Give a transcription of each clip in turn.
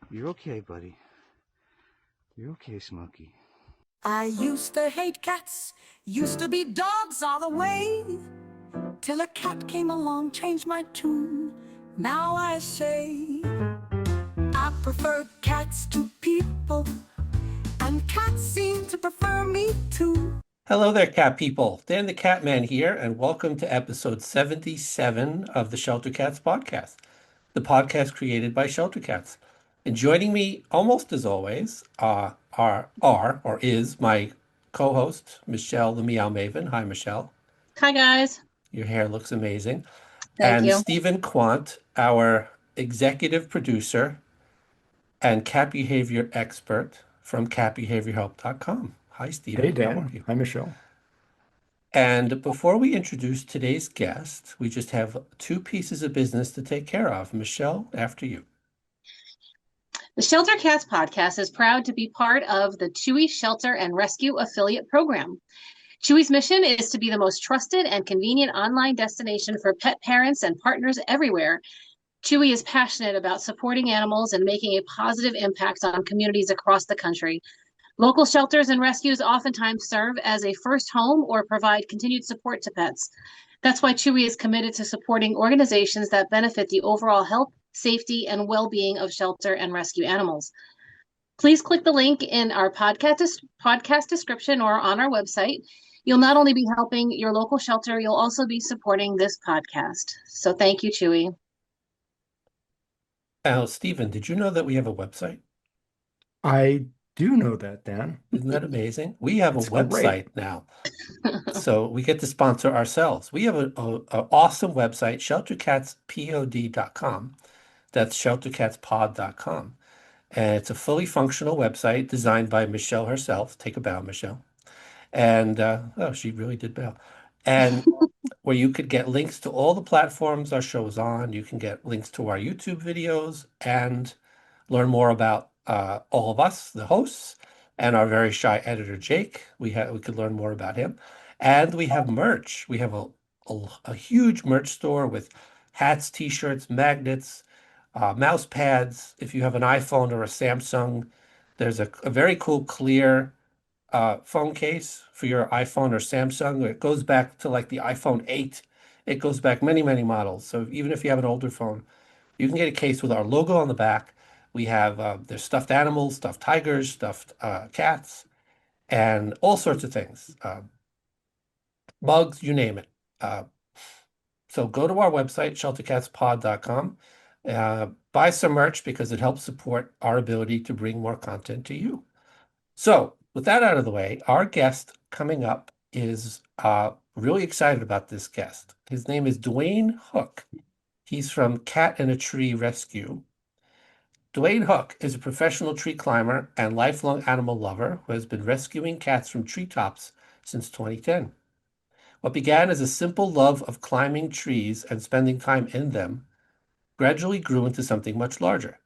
You're okay, buddy. You're okay, Smokey. I used to hate cats, used to be dogs all the way, till a cat came along, changed my tune. Now I say I prefer cats to people, and cats seem to prefer me too. Hello there, cat people. Dan the Catman here, and welcome to episode 77 of the Shelter Cats podcast, the podcast created by Shelter Cats. And joining me, almost as always, is my co-host, Michelle the Meow Maven. Hi, Michelle. Hi, guys. Your hair looks amazing. Thank And you. Stephen Quant, our executive producer and cat behavior expert from catbehaviorhelp.com. Hi, Stephen. Hey, Dan. How are you? Hi, Michelle. And before we introduce today's guest, we just have two pieces of business to take care of. Michelle, after you. The Shelter Cats podcast is proud to be part of the Chewy Shelter and Rescue Affiliate Program. Chewy's mission is to be the most trusted and convenient online destination for pet parents and partners everywhere. Chewy is passionate about supporting animals and making a positive impact on communities across the country. Local shelters and rescues oftentimes serve as a first home or provide continued support to pets. That's why Chewy is committed to supporting organizations that benefit the overall health, safety, and well-being of shelter and rescue animals. Please click the link in our podcast description or on our website. You'll not only be helping your local shelter, you'll also be supporting this podcast. So thank you, Chewy. Now, Stephen, did you know that we have a website? I do know that, Dan. Isn't that amazing? We have It's a website now. So we get to sponsor ourselves. We have an awesome website, sheltercatspod.com. That's sheltercatspod.com. And it's a fully functional website designed by Michelle herself. Take a bow, Michelle. And oh, she really did bow. And where you could get links to all the platforms our show is on. You can get links to our YouTube videos and learn more about all of us, the hosts, and our very shy editor, Jake. We could learn more about him. And we have merch. We have a huge merch store with hats, t-shirts, magnets, mouse pads. If you have an iPhone or a Samsung, there's a very cool clear phone case for your iPhone or Samsung. It goes back to like the iPhone 8. It goes back many, many models. So even if you have an older phone, you can get a case with our logo on the back. We have there's stuffed animals, stuffed tigers, stuffed cats, and all sorts of things. Bugs, you name it. So go to our website, sheltercatspod.com. Buy some merch because it helps support our ability to bring more content to you. So with that out of the way, our guest coming up is really excited about this guest. His name is Duane Hook. He's from Cat in a Tree Rescue. Duane Hook is a professional tree climber and lifelong animal lover who has been rescuing cats from treetops since 2010. What began as a simple love of climbing trees and spending time in them gradually grew into something much larger.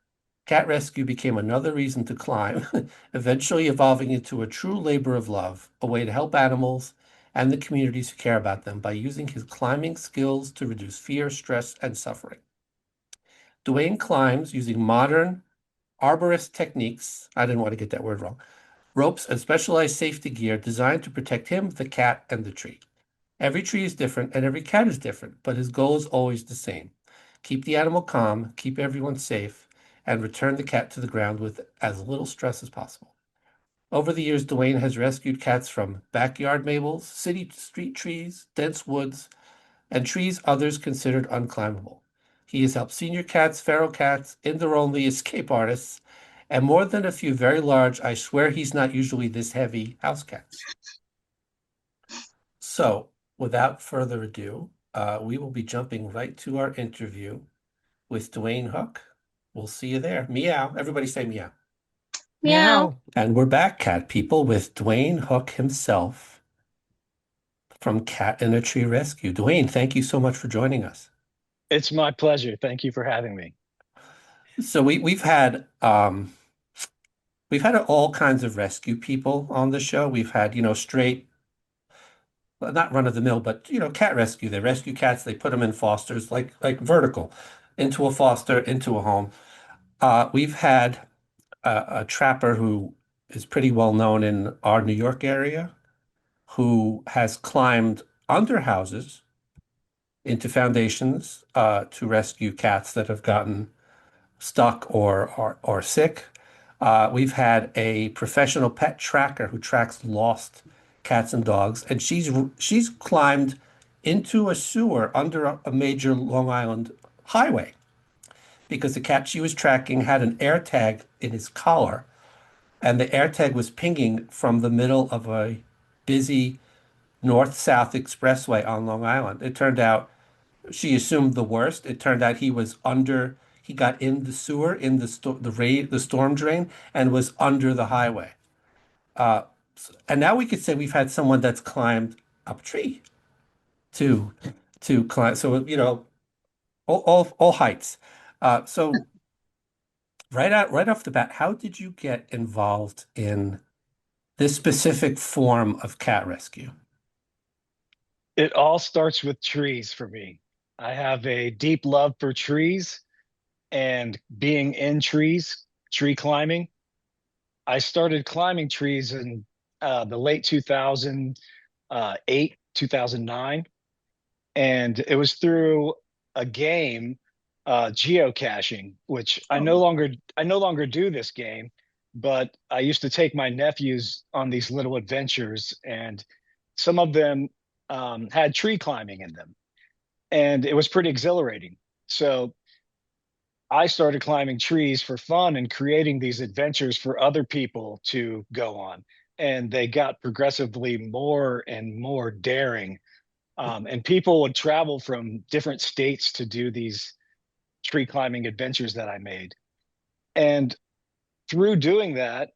Cat rescue became another reason to climb, eventually evolving into a true labor of love, a way to help animals and the communities who care about them by using his climbing skills to reduce fear, stress, and suffering. Duane climbs using modern arborist techniques, I didn't want to get that word wrong, ropes and specialized safety gear designed to protect him, the cat, and the tree. Every tree is different and every cat is different, but his goal is always the same. Keep the animal calm, keep everyone safe, and return the cat to the ground with as little stress as possible. Over the years, Duane has rescued cats from backyard maples, city street trees, dense woods, and trees others considered unclimbable. He has helped senior cats, feral cats, indoor-only escape artists, and more than a few very large, I swear he's not usually this heavy, house cats. So, without further ado, we will be jumping right to our interview with Duane Hook. We'll see you there. Meow. Everybody say meow. Meow. And we're back, cat people, with Duane Hook himself from Cat in a Tree Rescue. Duane, thank you so much for joining us. It's my pleasure. Thank you for having me. So we've had all kinds of rescue people on the show. We've had, straight, well, not run of the mill, but cat rescue. They rescue cats, they put them in fosters, like vertical, into a foster, into a home. We've had a trapper who is pretty well known in our New York area, who has climbed under houses into foundations to rescue cats that have gotten stuck or sick. We've had a professional pet tracker who tracks lost cats and dogs, and she's climbed into a sewer under a major Long Island highway because the cat she was tracking had an air tag in his collar, and the air tag was pinging from the middle of a busy north-south expressway on Long Island. It turned out she assumed the worst. It turned out he got in the sewer in the storm drain and was under the highway. Uh, and now we could say we've had someone that's climbed up a tree to to climb. So all heights. So right off the bat, how did you get involved in this specific form of cat rescue? It all starts with trees for me. I have a deep love for trees and being in trees, tree climbing. I started climbing trees in the late 2008, 2009, and it was through a game, geocaching, which I no longer do this game, but I used to take my nephews on these little adventures, and some of them had tree climbing in them, and it was pretty exhilarating. So I started climbing trees for fun and creating these adventures for other people to go on. And they got progressively more and more daring. And people would travel from different states to do these tree climbing adventures that I made. And through doing that,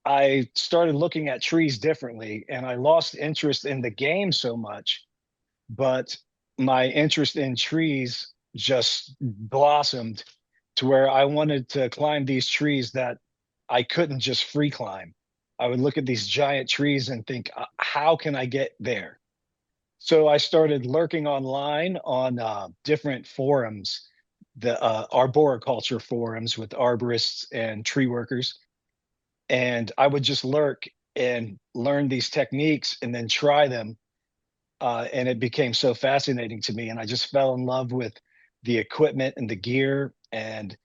I started looking at trees differently and I lost interest in the game so much, but my interest in trees just blossomed to where I wanted to climb these trees that I couldn't just free climb. I would look at these giant trees and think, how can I get there? So I started lurking online on different forums, the arboriculture forums with arborists and tree workers. And I would just lurk and learn these techniques and then try them. And it became so fascinating to me. And I just fell in love with the equipment and the gear. And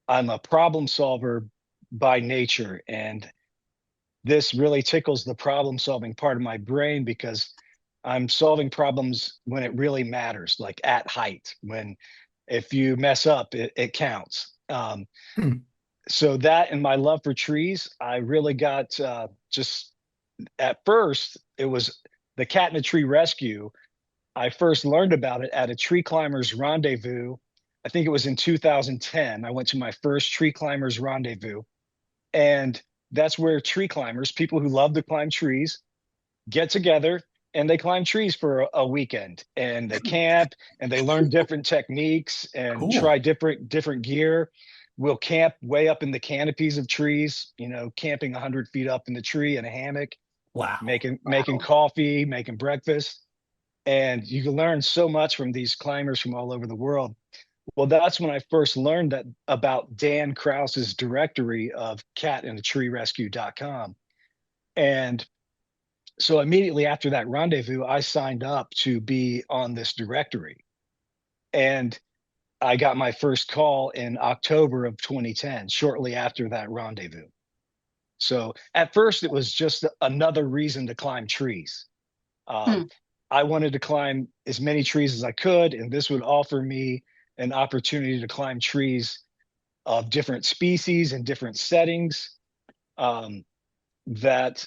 I'm a problem solver by nature. And this really tickles the problem solving part of my brain because I'm solving problems when it really matters, like at height, when if you mess up, it counts. Hmm. So that and my love for trees, I really got just at first, it was the cat in a tree rescue. I first learned about it at a tree climbers rendezvous. I think it was in 2010. I went to my first tree climbers rendezvous. And that's where tree climbers, people who love to climb trees, get together and they climb trees for a weekend and they camp and they learn different techniques and Cool. try different gear. We'll camp way up in the canopies of trees, camping 100 feet up in the tree in a hammock, Wow. making coffee, making breakfast. And you can learn so much from these climbers from all over the world. Well, that's when I first learned that about Dan Krause's directory of catinaTreeRescue.com. And so immediately after that rendezvous, I signed up to be on this directory. And I got my first call in October of 2010, shortly after that rendezvous. So at first, it was just another reason to climb trees. Um, I wanted to climb as many trees as I could, and this would offer me an opportunity to climb trees of different species and different settings that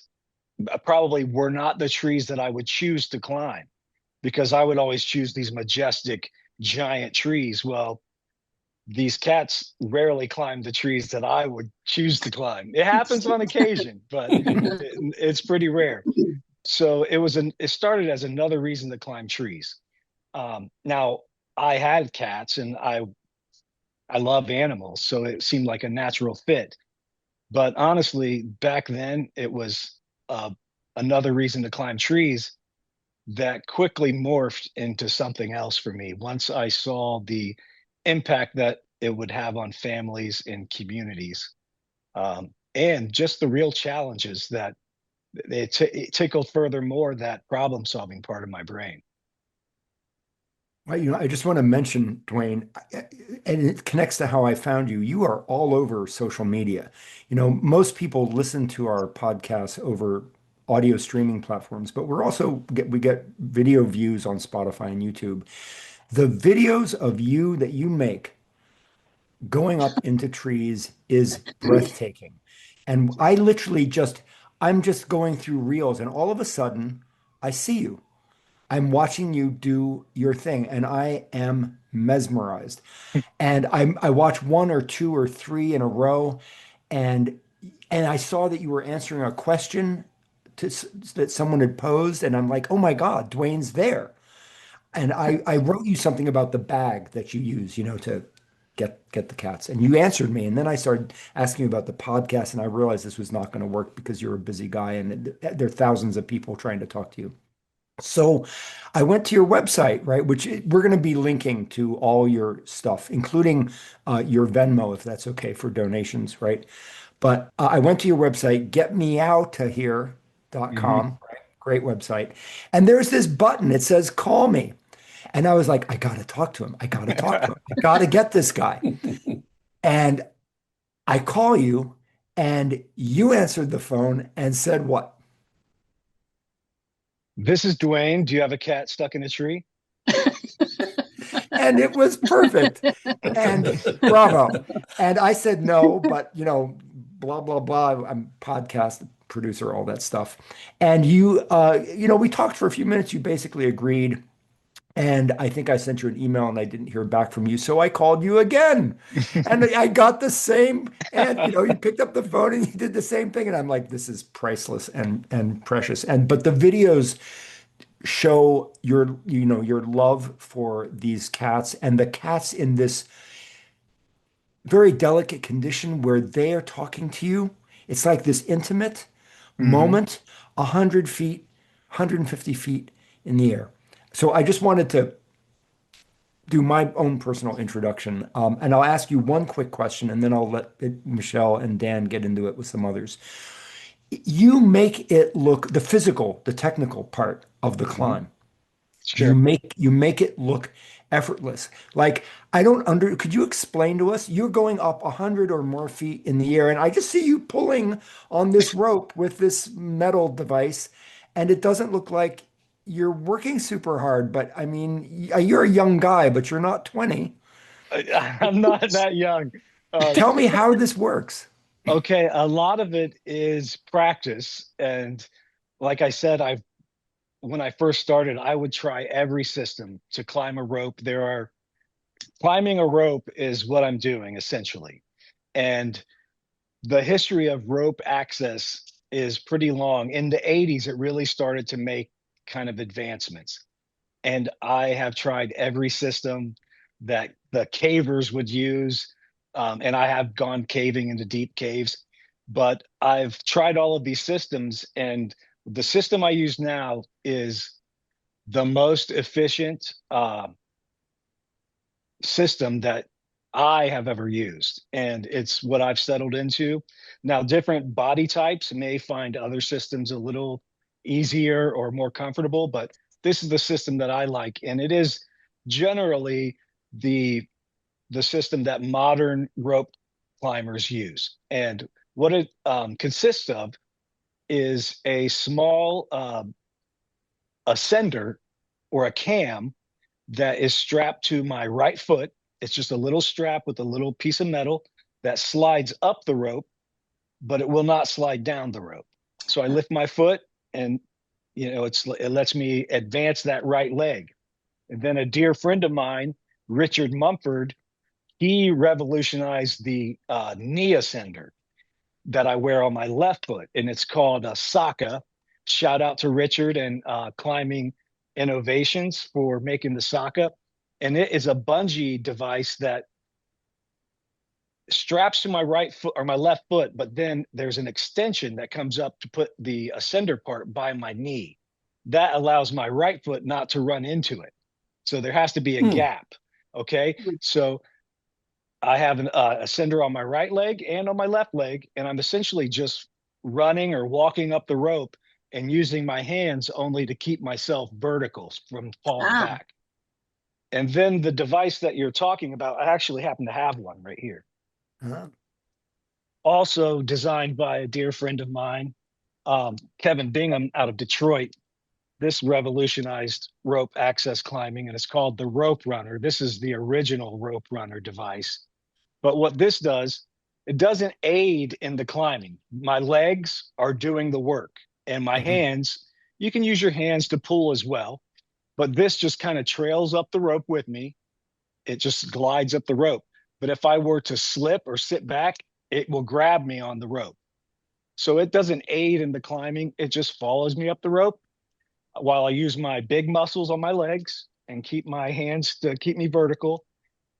probably were not the trees that I would choose to climb because I would always choose these majestic giant trees. Well, these cats rarely climb the trees that I would choose to climb. It happens on occasion, but it's pretty rare. So it started as another reason to climb trees. Now I had cats and I love animals, so it seemed like a natural fit. But honestly, back then it was another reason to climb trees that quickly morphed into something else for me once I saw the impact that it would have on families and communities. And just the real challenges that it tickled furthermore that problem solving part of my brain. Well, I just want to mention, Duane, and it connects to how I found you. You are all over social media. Most people listen to our podcasts over audio streaming platforms, but we get video views on Spotify and YouTube. The videos of you that you make going up into trees is breathtaking. And I'm just going through reels, and all of a sudden, I see you. I'm watching you do your thing, and I am mesmerized. And I watch one or two or three in a row, and I saw that you were answering a question that someone had posed, and I'm like, oh my God, Duane's there. And I wrote you something about the bag that you use, to get the cats. And you answered me. And then I started asking you about the podcast, and I realized this was not going to work because you're a busy guy, and there are thousands of people trying to talk to you. So I went to your website, right, which we're going to be linking to all your stuff, including your Venmo, if that's okay for donations, right? But I went to your website, Mhm. getmeowtahere.com, right? Great website. And there's this button, it says call me. And I was like, I got to talk to him. I got to talk to him. I got to get this guy. And I call you, and you answered the phone and said what? This is Duane. Do you have a cat stuck in a tree? And it was perfect. And bravo. And I said no, but blah, blah, blah. I'm podcast producer, all that stuff. And we talked for a few minutes. You basically agreed. And I think I sent you an email and I didn't hear back from you. So I called you again. And I got the same. And you picked up the phone and you did the same thing. And I'm like, this is priceless and precious. But the videos show your love for these cats, and the cats in this very delicate condition where they are talking to you. It's like this intimate Hmm. moment, 100 feet, 150 feet in the air. So I just wanted to do my own personal introduction. And I'll ask you one quick question, and then I'll let Michelle and Dan get into it with some others. You make it look the physical, the technical part of the Hmm. climb. You Sure. make you make it look effortless. Like could you explain to us? You're going up 100 or more feet in the air, and I just see you pulling on this rope with this metal device, and it doesn't look like you're working super hard, but I mean, you're a young guy, but you're not 20. I'm not that young. Um, Tell me how this works. okay, a lot of it is practice. And like I said, when I first started, I would try every system to climb a rope. Climbing a rope is what I'm doing essentially. And the history of rope access is pretty long. In the 80s, it really started to make kind of advancements. And I have tried every system that the cavers would use. And I have gone caving into deep caves, but I've tried all of these systems. And the system I use now is the most efficient system that I have ever used. And it's what I've settled into. Now, different body types may find other systems a little easier or more comfortable, but this is the system that I like. And it is generally the system that modern rope climbers use. And what it consists of is a small ascender or a cam that is strapped to my right foot. It's just a little strap with a little piece of metal that slides up the rope, but it will not slide down the rope. So I lift my foot and it lets me advance that right leg. And then a dear friend of mine, Richard Mumford, he revolutionized the knee ascender that I wear on my left foot, and it's called a Saka. Shout out to Richard and Climbing Innovations for making the Saka. And it is a bungee device that straps to my right foot or my left foot, but then there's an extension that comes up to put the ascender part by my knee. That allows my right foot not to run into it. So there has to be a Hmm. gap. Okay. So I have a sender on my right leg and on my left leg, and I'm essentially just running or walking up the rope and using my hands only to keep myself vertical from falling Ah, back. And then the device that you're talking about, I actually happen to have one right here. Uh, Also designed by a dear friend of mine, Kevin Bingham out of Detroit. This revolutionized rope access climbing, and it's called the Rope Runner. This is the original Rope Runner device. But what this does, it doesn't aid in the climbing. My legs are doing the work, and my mhm. hands, you can use your hands to pull as well. But this just kind of trails up the rope with me. It just glides up the rope. But if I were to slip or sit back, it will grab me on the rope. So it doesn't aid in the climbing. It just follows me up the rope while I use my big muscles on my legs and keep my hands to keep me vertical.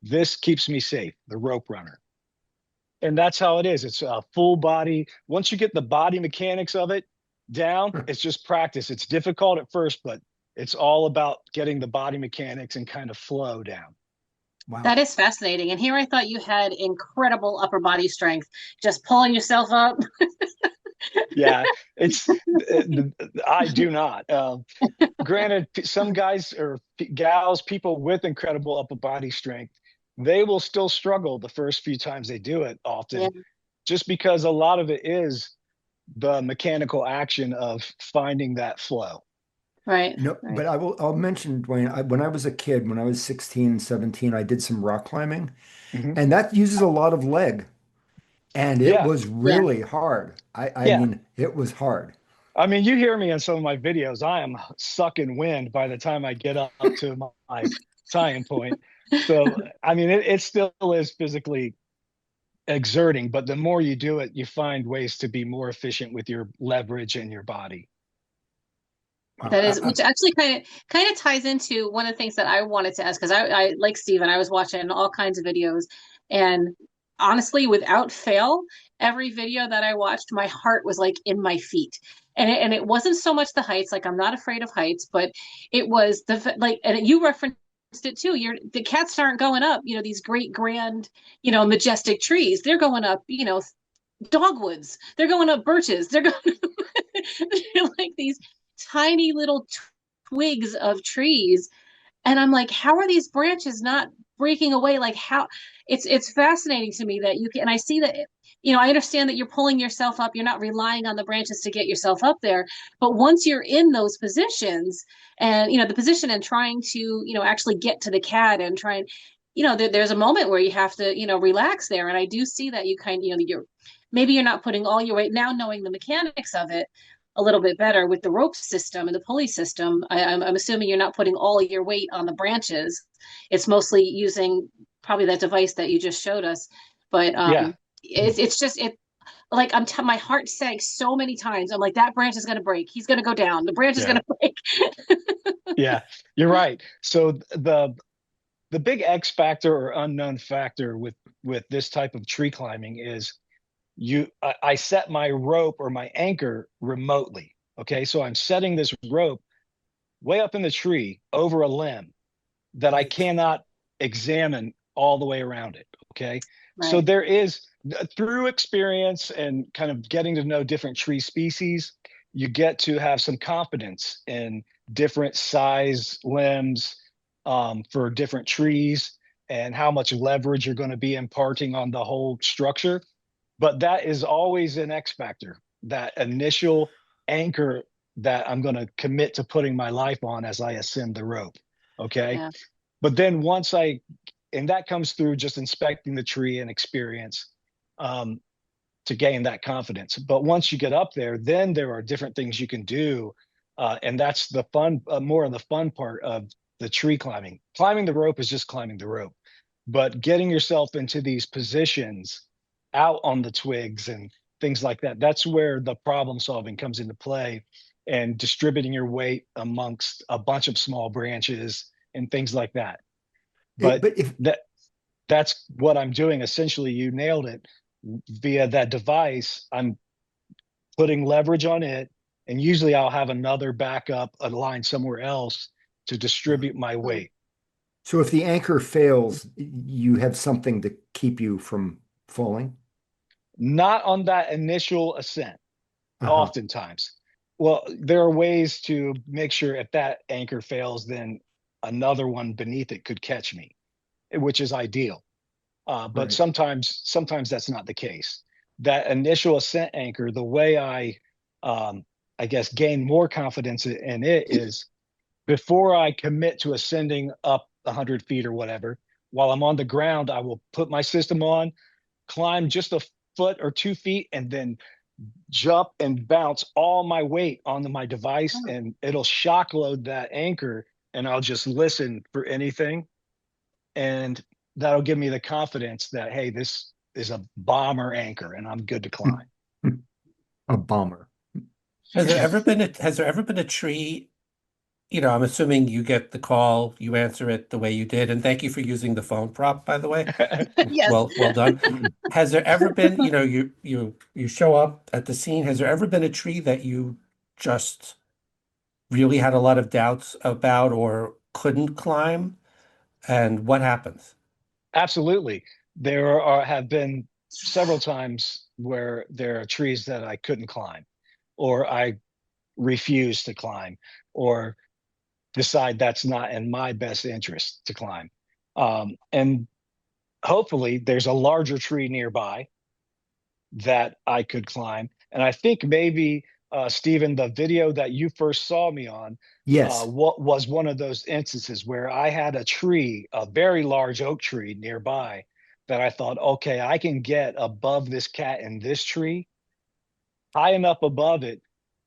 This keeps me safe, the Rope Runner. And that's how it is. It's a full body. Once you get the body mechanics of it down, it's just practice. It's difficult at first, but it's all about getting the body mechanics and kind of flow down. Wow. that is fascinating. And here I thought you had incredible upper body strength, just pulling yourself up. Yeah, it's I do not. Granted, some guys or gals, people with incredible upper body strength, they will still struggle the first few times they do it Yeah, often, just because a lot of it is the mechanical action of finding that flow. right, No, right. but I'll mention, Dwayne, when I was a kid, when I was 16, 17, I did some rock climbing, Mhm. and that uses a lot of leg. And it Yeah, was Yeah. really hard. I yeah. mean, it was hard. I mean, you hear me in some of my videos. I am sucking wind by the time I get up to my tying point. So, I mean, it still is physically exerting, but the more you do it, you find ways to be more efficient with your leverage and your body. Wow. That is, which actually kind of ties into one of the things that I wanted to ask because I like Steven, I was watching all kinds of videos, and honestly, without fail, every video that I watched, my heart was like in my feet, and it wasn't so much the heights, like I'm not afraid of heights, but it was like, and you referenced it too. The cats aren't going up, these great grand, majestic trees. They're going up, dogwoods. They're going up birches. They're going they're like these tiny little twigs of trees, and I'm like, how are these branches not breaking away? Like, how it's fascinating to me that you can, and I see that, I understand that you're pulling yourself up, you're not relying on the branches to get yourself up there, but once you're in those positions, and the position and trying to, actually get to the cat and try and, there's a moment where you have to, relax there. And I do see that you kind of, maybe you're not putting all your weight now, knowing the mechanics of it a little bit better with the rope system and the pulley system. I'm assuming you're not putting all your weight on the branches. It's mostly using probably that device that you just showed us. But Yeah, it's just it like my heart sank so many times. I'm like, that branch is going to break. He's going to go down. The branch is going yeah, to break. yeah. You're right. So the big X factor or unknown factor with this type of tree climbing is I set my rope or my anchor remotely. Okay, so I'm setting this rope way up in the tree over a limb that I Right. cannot examine all the way around it. Okay. So Right. there is, through experience and kind of getting to know different tree species, you get to have some confidence in different size limbs for different trees and how much leverage you're going to be imparting on the whole structure. But that is always an X factor, that initial anchor that I'm going to commit to putting my life on as I ascend the rope. Okay. Yeah. But then and that comes through just inspecting the tree and experience um, to gain that confidence. But once you get up there, then there are different things you can do. And that's the fun, more of the fun part of the tree climbing. Climbing the rope is just climbing the rope, but getting yourself into these positions out on the twigs and things like that, that's where the problem solving comes into play, and distributing your weight amongst a bunch of small branches and things like that. But But if that's what I'm doing. Essentially, you nailed it. Via that device, I'm putting leverage on it, and usually I'll have another backup aligned somewhere else to distribute my weight. So if the anchor fails, you have something to keep you from falling? Not on that initial ascent, Uh-huh. oftentimes. Well, there are ways to make sure if that anchor fails, then another one beneath it could catch me, which is ideal. But Right. sometimes that's not the case. That initial ascent anchor, the way I guess, gain more confidence in it is before I commit to ascending up 100 feet or whatever, while I'm on the ground, I will put my system on, climb just a foot or 2 feet, and then jump and bounce all my weight onto my device, and it'll shock load that anchor, and I'll just listen for anything. And that'll give me the confidence that, hey, this is a bomber anchor and I'm good to climb. A bomber. Has there ever been a tree, I'm assuming you get the call, you answer it the way you did, and thank you for using the phone prop, by the way. Yes. Well done. Has there ever been, you show up at the scene, has there ever been a tree that you just really had a lot of doubts about or couldn't climb? And what happens? Absolutely. Have been several times where there are trees that I couldn't climb, or I refuse to climb, or decide that's not in my best interest to climb. And hopefully there's a larger tree nearby that I could climb. And I think maybe, Stephen, the video that you first saw me on, Yes. what was one of those instances where I had a tree, a very large oak tree nearby, that I thought, okay, I can get above this cat in this tree, high enough above it,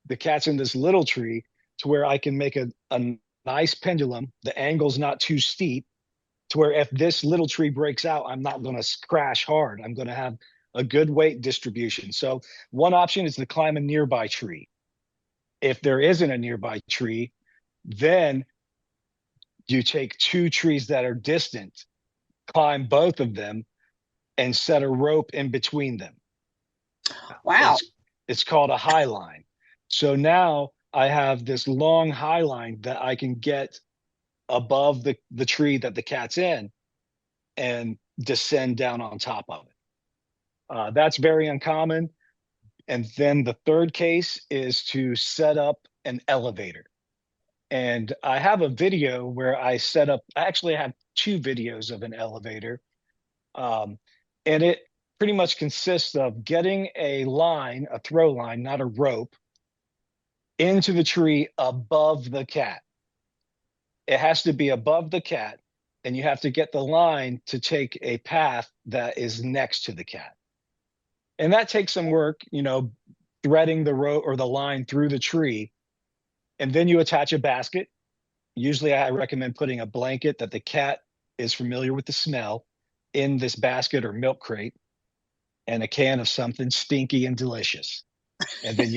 the cat's in this little tree, to where I can make a nice pendulum. The angle's not too steep, to where if this little tree breaks out, I'm not going to crash hard. I'm going to have a good weight distribution. So one option is to climb a nearby tree. If there isn't a nearby tree, then you take two trees that are distant, climb both of them, and set a rope in between them. Wow. It's called a high line. So now I have this long high line that I can get above the tree that the cat's in and descend down on top of it. That's very uncommon. And then the third case is to set up an elevator. And I have a video where I actually have two videos of an elevator. And it pretty much consists of getting a line, a throw line, not a rope, into the tree above the cat. It has to be above the cat, and you have to get the line to take a path that is next to the cat. And that takes some work, threading the rope or the line through the tree. And then you attach a basket. Usually I recommend putting a blanket that the cat is familiar with the smell in this basket or milk crate, and a can of something stinky and delicious. And then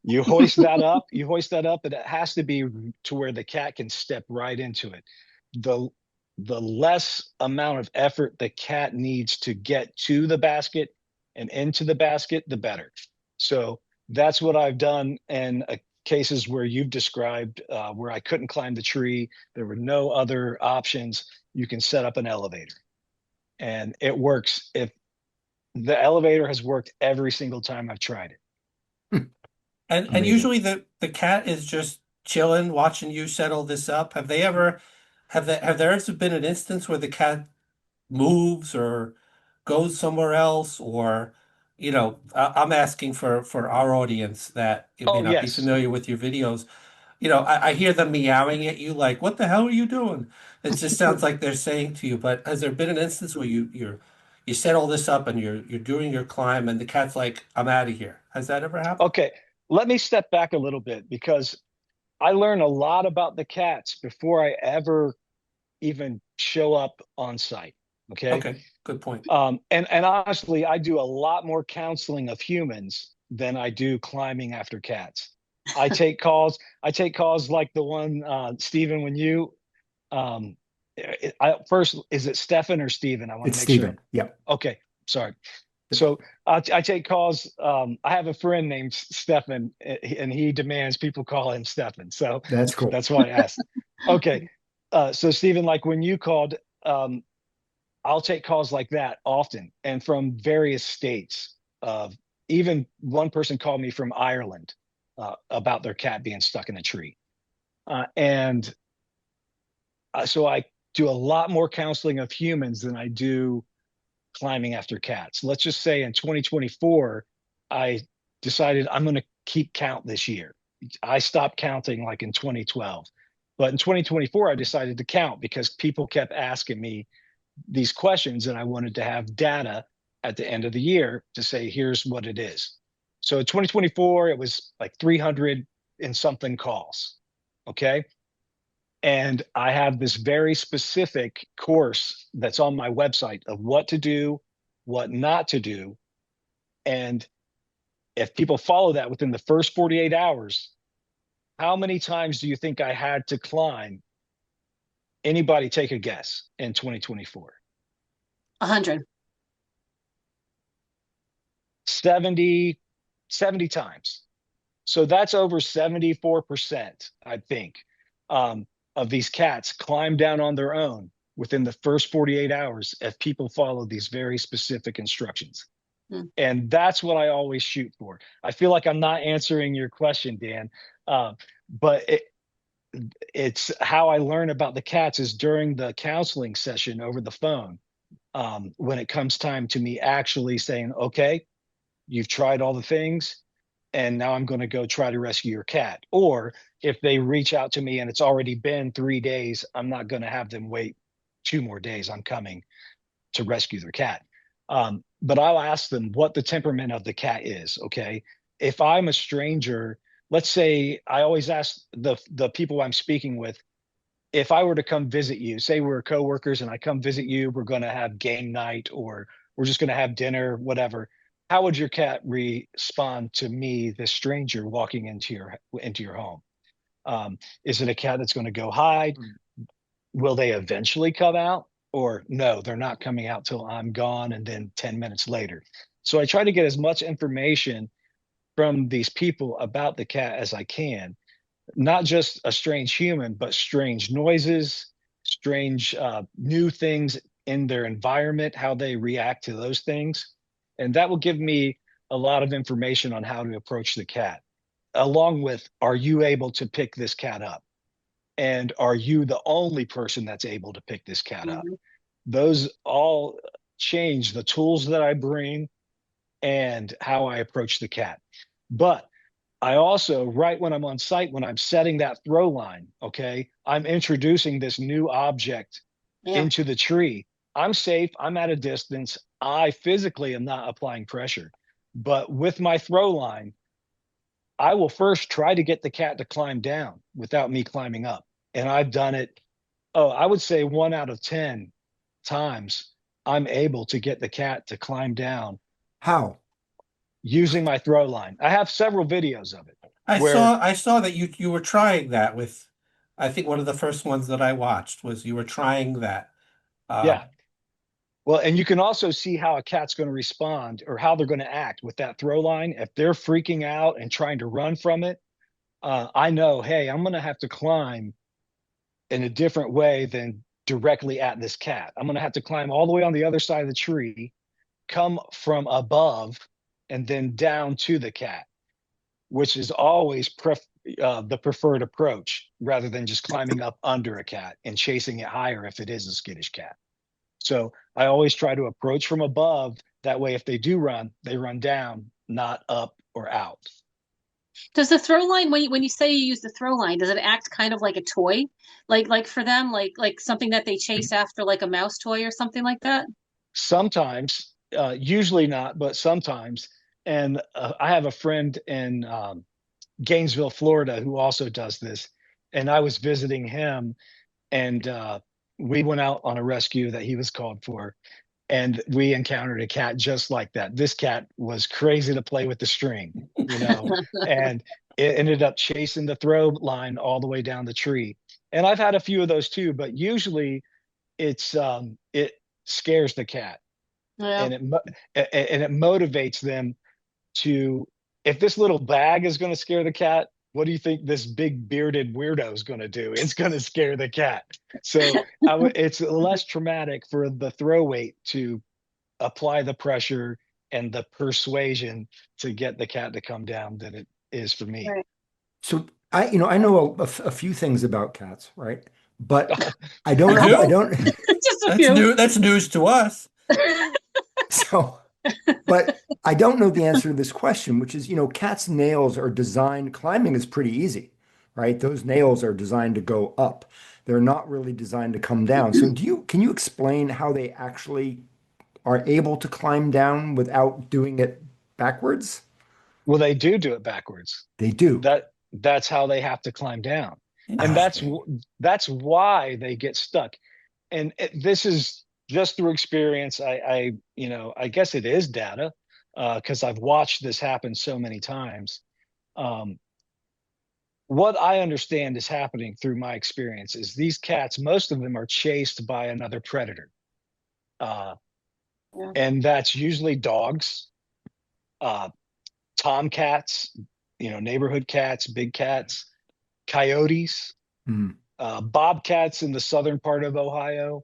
you hoist that up. You hoist that up, and it has to be to where the cat can step right into it. The less amount of effort the cat needs to get to the basket and into the basket, the better. So that's what I've done in cases where you've described, where I couldn't climb the tree. There were no other options. You can set up an elevator, and it works. If the elevator has worked every single time I've tried it. And Amazing. usually the cat is just chilling, watching you settle this up. Have there ever been an instance where the cat moves or goes somewhere else, or I'm asking for our audience that it may Oh, not be yes. familiar with your videos. I hear them meowing at you like, "What the hell are you doing?" It just sounds like they're saying to you. But has there been an instance where you set all this up and you're doing your climb and the cat's like, "I'm out of here." Has that ever happened? Okay. Let me step back a little bit, because I learn a lot about the cats before I ever even show up on site. Okay. Okay, good point. And honestly, I do a lot more counseling of humans than I do climbing after cats. I take calls. I take calls like the one, Stephen, when you, um, first, is it Stefan or Stephen? I want It's to make sure. Stephen. Yep. Okay. Sorry. So I take calls. I have a friend named Stefan, and he demands people call him Stefan. So That's cool. that's why I asked. Okay. So Stephen, like when you called, I'll take calls like that often and from various states. Even one person called me from Ireland about their cat being stuck in a tree. And so I do a lot more counseling of humans than I do climbing after cats. Let's just say in 2024, I decided I'm going to keep count this year. I stopped counting like in 2012. But in 2024, I decided to count because people kept asking me these questions and I wanted to have data at the end of the year to say, here's what it is. So in 2024, it was like 300 and something calls. Okay. And I have this very specific course that's on my website of what to do, what not to do. And if people follow that within the first 48 hours, how many times do you think I had to climb? Anybody take a guess in 2024? 100. 70 times. So that's over 74%, I think, of these cats climb down on their own within the first 48 hours if people follow these very specific instructions. And that's what I always shoot for. I feel like I'm not answering your question, Dan, but it's how I learn about the cats is during the counseling session over the phone. When it comes time to me actually saying, okay, you've tried all the things, and now I'm going to go try to rescue your cat. Or if they reach out to me and it's already been 3 days, I'm not going to have them wait 2 more days. I'm coming to rescue their cat. But I'll ask them what the temperament of the cat is. Okay. If I'm a stranger, let's say I always ask the people I'm speaking with, if I were to come visit you, say we're coworkers and I come visit you, we're going to have game night or we're just going to have dinner, whatever. How would your cat respond to me, this stranger, walking into your home? Is it a cat that's going to go hide? Will they eventually come out? Or no, they're not coming out till I'm gone and then 10 minutes later. So I try to get as much information from these people about the cat as I can, not just a strange human, but strange noises, strange new things in their environment, how they react to those things. And that will give me a lot of information on how to approach the cat, along with, are you able to pick this cat up? And are you the only person that's able to pick this cat up? Those all change the tools that I bring and how I approach the cat. But I also, right when I'm on site, when I'm setting that throw line, okay, I'm introducing this new object into the tree. I'm safe. I'm at a distance. I physically am not applying pressure. But with my throw line, I will first try to get the cat to climb down without me climbing up. And I've done it, I would say 1 out of 10 times I'm able to get the cat to climb down. How? Using my throw line. I have several videos of it. I saw that you were trying that with, I think one of the first ones that I watched was you were trying that. Yeah. Well, and you can also see how a cat's going to respond or how they're going to act with that throw line. If they're freaking out and trying to run from it, I know, hey, I'm going to have to climb in a different way than directly at this cat. I'm going to have to climb all the way on the other side of the tree, come from above, and then down to the cat, which is always the preferred approach rather than just climbing up under a cat and chasing it higher if it is a skittish cat. So I always try to approach from above. That way, if they do run, they run down, not up or out. Does the throw line, when you say you use the throw line, does it act kind of like a toy, like for them, like something that they chase after, like a mouse toy or something like that? Sometimes, usually not, but sometimes. And I have a friend in Gainesville, Florida, who also does this. And I was visiting him, and we went out on a rescue that he was called for. And we encountered a cat just like that. This cat was crazy to play with the string, and it ended up chasing the throw line all the way down the tree. And I've had a few of those too, but usually it scares the cat, and it motivates them to. If this little bag is going to scare the cat, what do you think this big bearded weirdo is going to do? It's going to scare the cat. So it's less traumatic for the throw weight to apply the pressure and the persuasion to get the cat to come down than it is for me. Right. So I know a few things about cats, right? But I You don't, I do? don't, Just a That's few. new. That's news to us. so, but I don't know the answer to this question, which is, cats' nails are designed, climbing is pretty easy, right? Those nails are designed to go up. They're not really designed to come down. So can you explain how they actually are able to climb down without doing it backwards? Well, they do it backwards. They do. That's how they have to climb down. And Interesting. that's why they get stuck. And this is just through experience. I guess it is data, because I've watched this happen so many times. Um, what I understand is happening through my experience is these cats, most of them are chased by another predator. Uh, Yeah. and that's usually dogs, uh, tomcats, neighborhood cats, big cats, coyotes, Hmm. bobcats in the southern part of Ohio,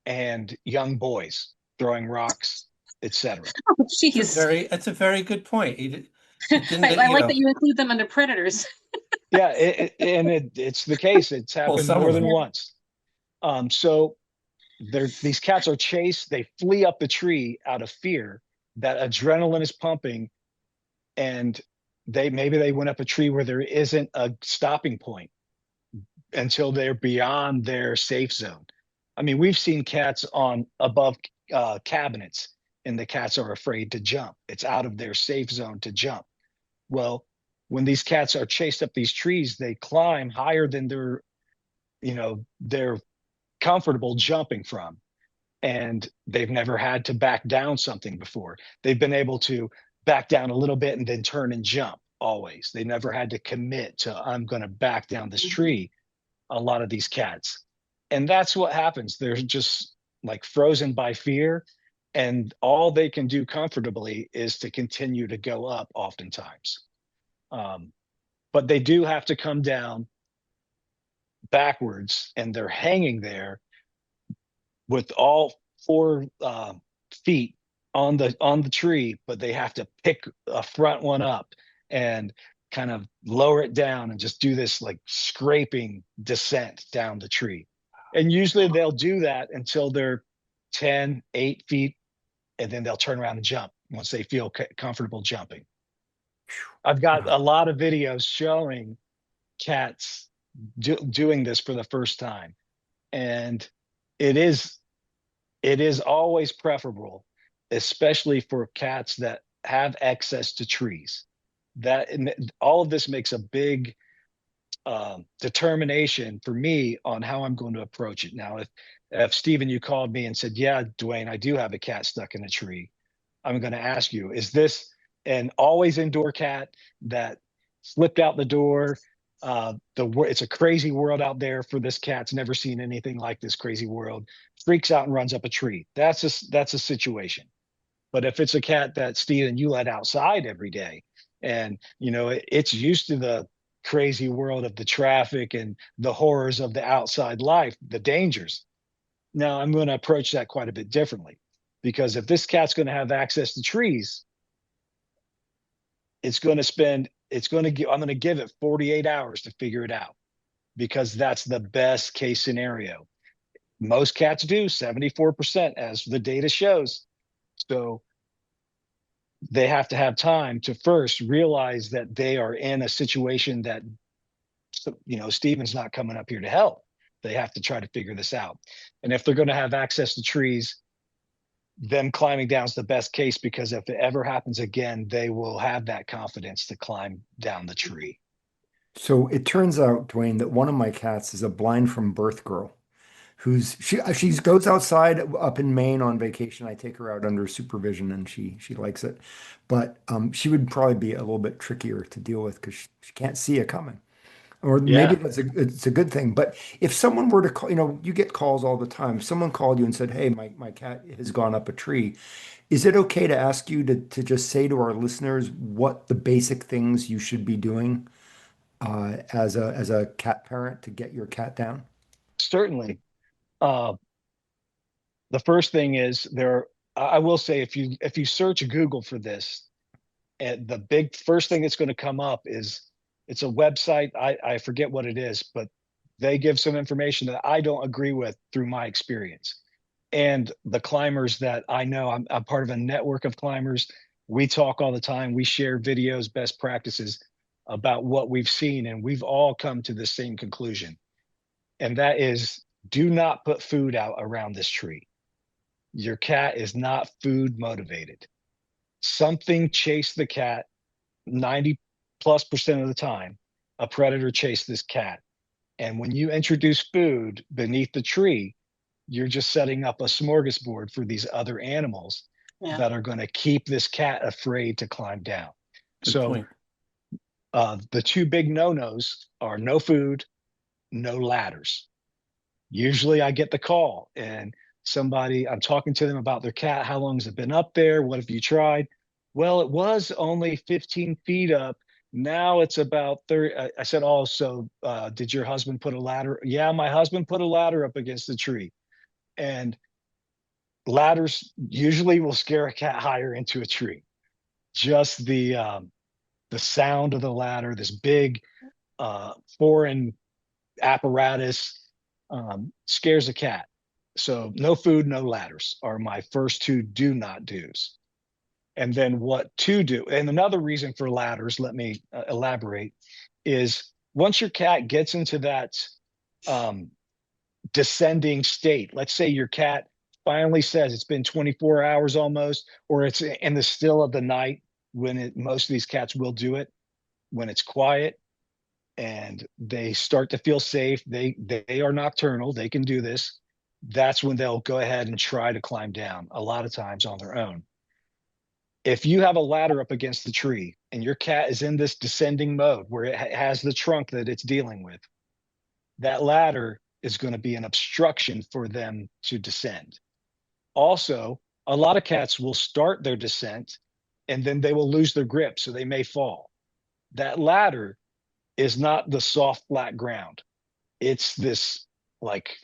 and young boys throwing rocks, etc. Oh, jeez. That's a very good point. It didn't, I like that you include them under predators. Yeah, it's the case. It's well, happened some more of than them. once. So these cats are chased. They flee up the tree out of fear. That adrenaline is pumping, and maybe they went up a tree where there isn't a stopping point until they're beyond their safe zone. I mean, we've seen cats on above cabinets, and the cats are afraid to jump. It's out of their safe zone to jump. Well, when these cats are chased up these trees, they climb higher than they're comfortable jumping from. And they've never had to back down something before. They've been able to back down a little bit and then turn and jump always. They never had to commit to, I'm going to back down this tree, a lot of these cats. And that's what happens. They're just like frozen by fear. And all they can do comfortably is to continue to go up oftentimes. But they do have to come down backwards, and they're hanging there with all four feet on the tree, but they have to pick a front one up and kind of lower it down and just do this like scraping descent down the tree. And usually they'll do that until they're 8 feet, and then they'll turn around and jump once they feel comfortable jumping. I've got a lot of videos showing cats doing this for the first time, and it is always preferable, especially for cats that have access to trees. That all of this makes a big determination for me on how I'm going to approach it. Now, if Stephen, you called me and said, "Yeah, Duane, I do have a cat stuck in a tree," I'm going to ask you, is this an always indoor cat that slipped out the door? It's a crazy world out there for this cat. It's never seen anything like this crazy world. Freaks out and runs up a tree. That's a situation. But if it's a cat that Steven you let outside every day, and it's used to the crazy world of the traffic and the horrors of the outside life, the dangers. Now I'm going to approach that quite a bit differently, because if this cat's going to have access to trees, I'm going to give it 48 hours to figure it out, because that's the best case scenario. Most cats do 74%, as the data shows. So they have to have time to first realize that they are in a situation that, Steven's not coming up here to help. They have to try to figure this out. And if they're going to have access to trees, them climbing down is the best case, because if it ever happens again, they will have that confidence to climb down the tree. So it turns out, Duane, that one of my cats is a blind from birth girl she goes outside up in Maine on vacation. I take her out under supervision and she likes it. But she would probably be a little bit trickier to deal with because she can't see it coming. Or maybe Yeah. it's a good thing. But if someone were to call, you get calls all the time. If someone called you and said, "Hey, my cat has gone up a tree," is it okay to ask you to just say to our listeners what the basic things you should be doing as a cat parent to get your cat down? Certainly. Uh, the first thing is I will say if you search Google for this, and the big first thing that's going to come up is it's a website. I forget what it is, but they give some information that I don't agree with through my experience. And the climbers that I know, I'm part of a network of climbers. We talk all the time. We share videos, best practices about what we've seen, and we've all come to the same conclusion. And that is, do not put food out around this tree. Your cat is not food motivated. Something chased the cat 90+% of the time. A predator chased this cat. And when you introduce food beneath the tree, you're just setting up a smorgasbord for these other animals that are going to keep this cat afraid to climb down. Good point. The two big no-nos are no food, no ladders. Usually I get the call and I'm talking to them about their cat. How long has it been up there? What have you tried? Well, it was only 15 feet up. Now it's about 30. I said, oh, so did your husband put a ladder? Yeah, my husband put a ladder up against the tree. And ladders usually will scare a cat higher into a tree. Just the sound of the ladder, this big foreign apparatus scares a cat. So no food, no ladders are my first two do not do's. And then what to do. And another reason for ladders, let me elaborate, is once your cat gets into that descending state, let's say your cat finally says it's been 24 hours almost, or it's in the still of the night, most of these cats will do it when it's quiet and they start to feel safe. They are nocturnal. They can do this. That's when they'll go ahead and try to climb down, a lot of times on their own. If you have a ladder up against the tree and your cat is in this descending mode where it has the trunk that it's dealing with, that ladder is going to be an obstruction for them to descend. Also, a lot of cats will start their descent and then they will lose their grip, so they may fall. That ladder is not the soft, flat ground. It's this like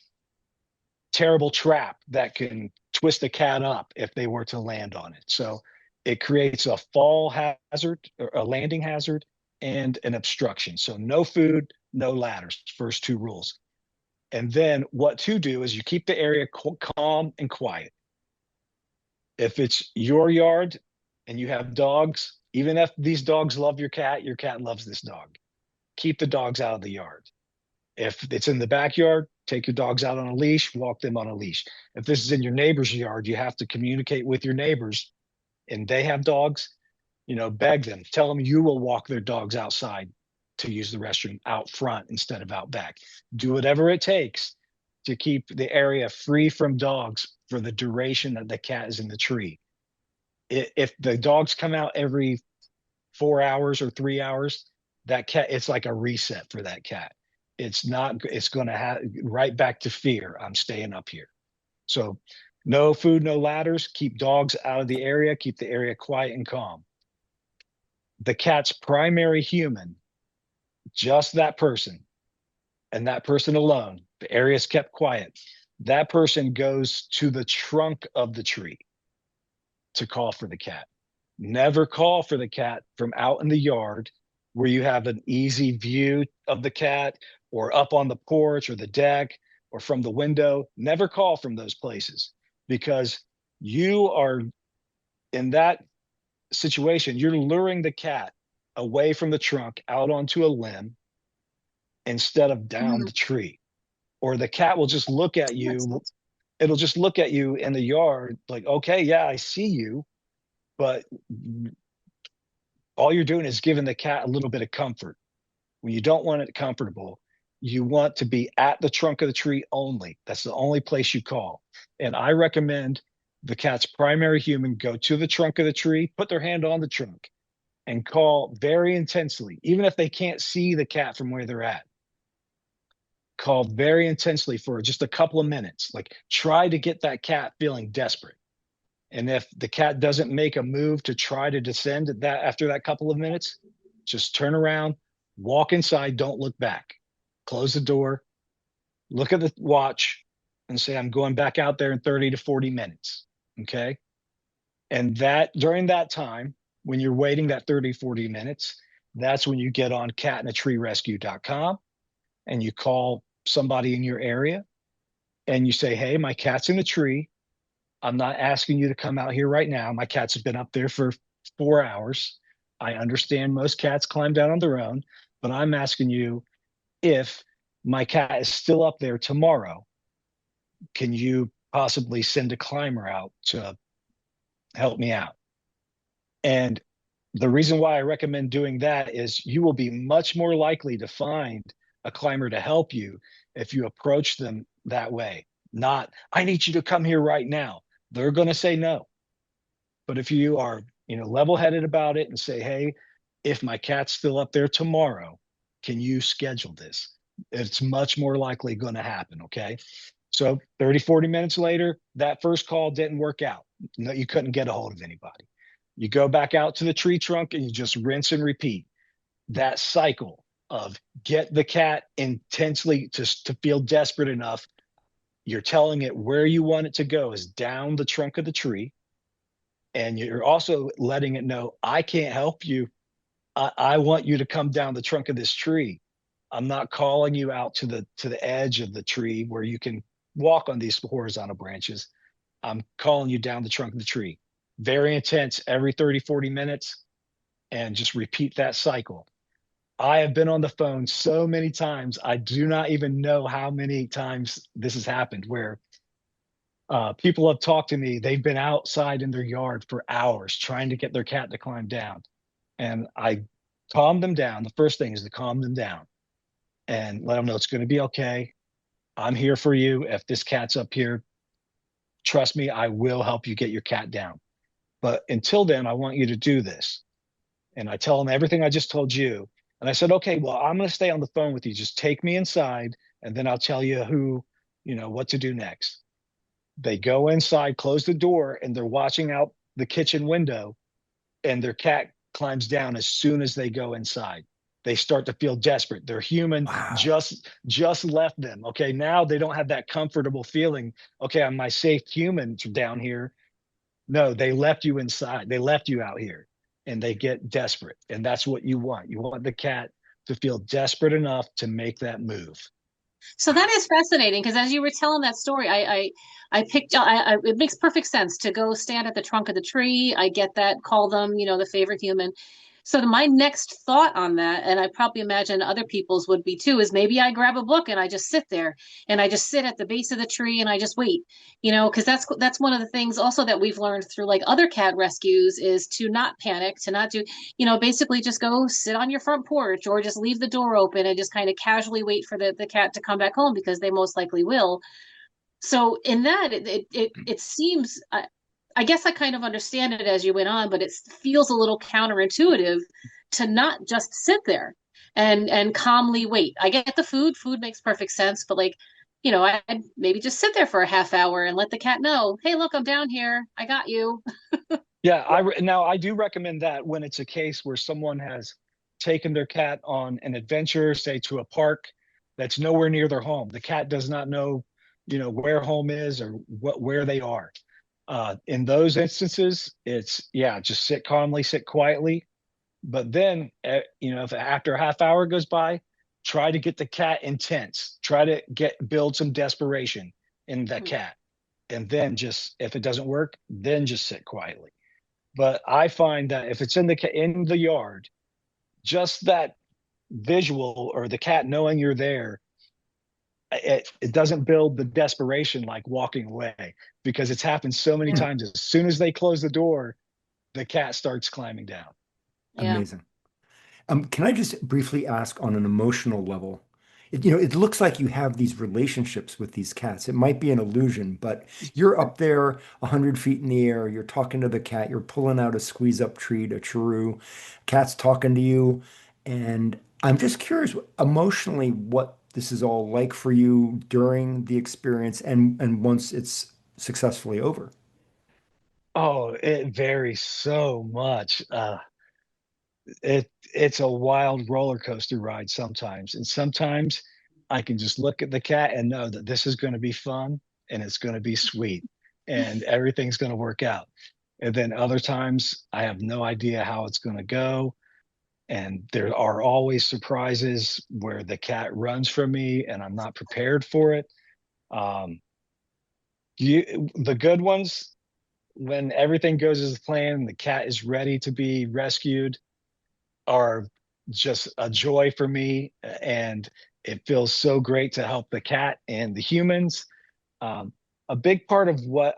terrible trap that can twist a cat up if they were to land on it. So it creates a fall hazard, or a landing hazard, and an obstruction. So no food, no ladders, first two rules. And then what to do is you keep the area calm and quiet. If it's your yard and you have dogs, even if these dogs love your cat loves this dog. Keep the dogs out of the yard. If it's in the backyard, take your dogs out on a leash, walk them on a leash. If this is in your neighbor's yard, you have to communicate with your neighbors and they have dogs, beg them, tell them you will walk their dogs outside to use the restroom out front instead of out back. Do whatever it takes to keep the area free from dogs for the duration that the cat is in the tree. If the dogs come out every 4 hours or 3 hours, that cat, it's like a reset for that cat. It's going to have right back to fear. I'm staying up here. So no food, no ladders, keep dogs out of the area, keep the area quiet and calm. The cat's primary human, just that person and that person alone, the area is kept quiet. That person goes to the trunk of the tree to call for the cat. Never call for the cat from out in the yard where you have an easy view of the cat, or up on the porch or the deck or from the window. Never call from those places, because you are in that situation. You're luring the cat away from the trunk out onto a limb instead of down the tree. Or the cat will just look at you. It'll just look at you in the yard like, okay, yeah, I see you. But all you're doing is giving the cat a little bit of comfort. When you don't want it comfortable, you want to be at the trunk of the tree only. That's the only place you call. And I recommend the cat's primary human go to the trunk of the tree, put their hand on the trunk, and call very intensely, even if they can't see the cat from where they're at. Call very intensely for just a couple of minutes. Like, try to get that cat feeling desperate. And if the cat doesn't make a move to try to descend after that couple of minutes, just turn around, walk inside, don't look back. Close the door, look at the watch, and say, I'm going back out there in 30 to 40 minutes. Okay. And that during that time, when you're waiting that 30, 40 minutes, that's when you get on catinatreerescue.com and you call somebody in your area and you say, hey, my cat's in the tree. I'm not asking you to come out here right now. My cat's been up there for 4 hours. I understand most cats climb down on their own, but I'm asking you, if my cat is still up there tomorrow, can you possibly send a climber out to help me out? And the reason why I recommend doing that is you will be much more likely to find a climber to help you if you approach them that way. Not, I need you to come here right now. They're going to say no. But if you are, level-headed about it and say, hey, if my cat's still up there tomorrow, can you schedule this? It's much more likely going to happen. Okay. So 30, 40 minutes later, that first call didn't work out. No, you couldn't get a hold of anybody. You go back out to the tree trunk and you just rinse and repeat that cycle of get the cat intensely to feel desperate enough. You're telling it where you want it to go is down the trunk of the tree. And you're also letting it know, I can't help you. I want you to come down the trunk of this tree. I'm not calling you out to the edge of the tree where you can walk on these horizontal branches. I'm calling you down the trunk of the tree. Very intense every 30, 40 minutes, and just repeat that cycle. I have been on the phone so many times, I do not even know how many times this has happened, where people have talked to me. They've been outside in their yard for hours trying to get their cat to climb down. And I calm them down. The first thing is to calm them down and let them know it's going to be okay. I'm here for you. If this cat's up here, trust me, I will help you get your cat down. But until then, I want you to do this. And I tell them everything I just told you. And I said, okay, well, I'm going to stay on the phone with you. Just take me inside, and then I'll tell you what to do next. They go inside, close the door, and they're watching out the kitchen window, and their cat climbs down as soon as they go inside. They start to feel desperate. Their human Wow. just left them. Okay, now they don't have that comfortable feeling. Okay, I'm my safe human down here. No, they left you inside. They left you out here, and they get desperate. And that's what you want. You want the cat to feel desperate enough to make that move. So that is fascinating, because as you were telling that story, I picked, it makes perfect sense to go stand at the trunk of the tree. I get that, call them, the favorite human. So my next thought on that, and I probably imagine other people's would be too, is maybe I grab a book and I just sit there and I just sit at the base of the tree and I just wait, because that's one of the things also that we've learned through like other cat rescues is to not panic, to not do, basically just go sit on your front porch or just leave the door open and just kind of casually wait for the cat to come back home, because they most likely will. So in that, it seems, I guess I kind of understand it as you went on, but it feels a little counterintuitive to not just sit there and calmly wait. I get the food makes perfect sense, but like, I'd maybe just sit there for a half hour and let the cat know, hey, look, I'm down here. I got you. Yeah, now I do recommend that when it's a case where someone has taken their cat on an adventure, say to a park that's nowhere near their home. The cat does not know, where home is or where they are. In those instances, it's just sit calmly, sit quietly. But then, if after a half hour goes by, try to get the cat intense. Try to build some desperation in that cat, and then just if it doesn't work, then just sit quietly. But I find that if it's in the yard, just that visual or the cat knowing you're there, it doesn't build the desperation like walking away, because it's happened so many times. As soon as they close the door, the cat starts climbing down. Yeah. Amazing. Can I just briefly ask on an emotional level? It looks like you have these relationships with these cats. It might be an illusion, but you're up there 100 feet in the air. You're talking to the cat. You're pulling out a squeeze up treat, a cheru. Cat's talking to you. And I'm just curious emotionally what this is all like for you during the experience and once it's successfully over. Oh, it varies so much. it's a wild roller coaster ride sometimes. And sometimes I can just look at the cat and know that this is going to be fun and it's going to be sweet and everything's going to work out. And then other times I have no idea how it's going to go. And there are always surprises where the cat runs from me and I'm not prepared for it. Um, the good ones, when everything goes as planned, the cat is ready to be rescued, are just a joy for me. And it feels so great to help the cat and the humans. A big part of what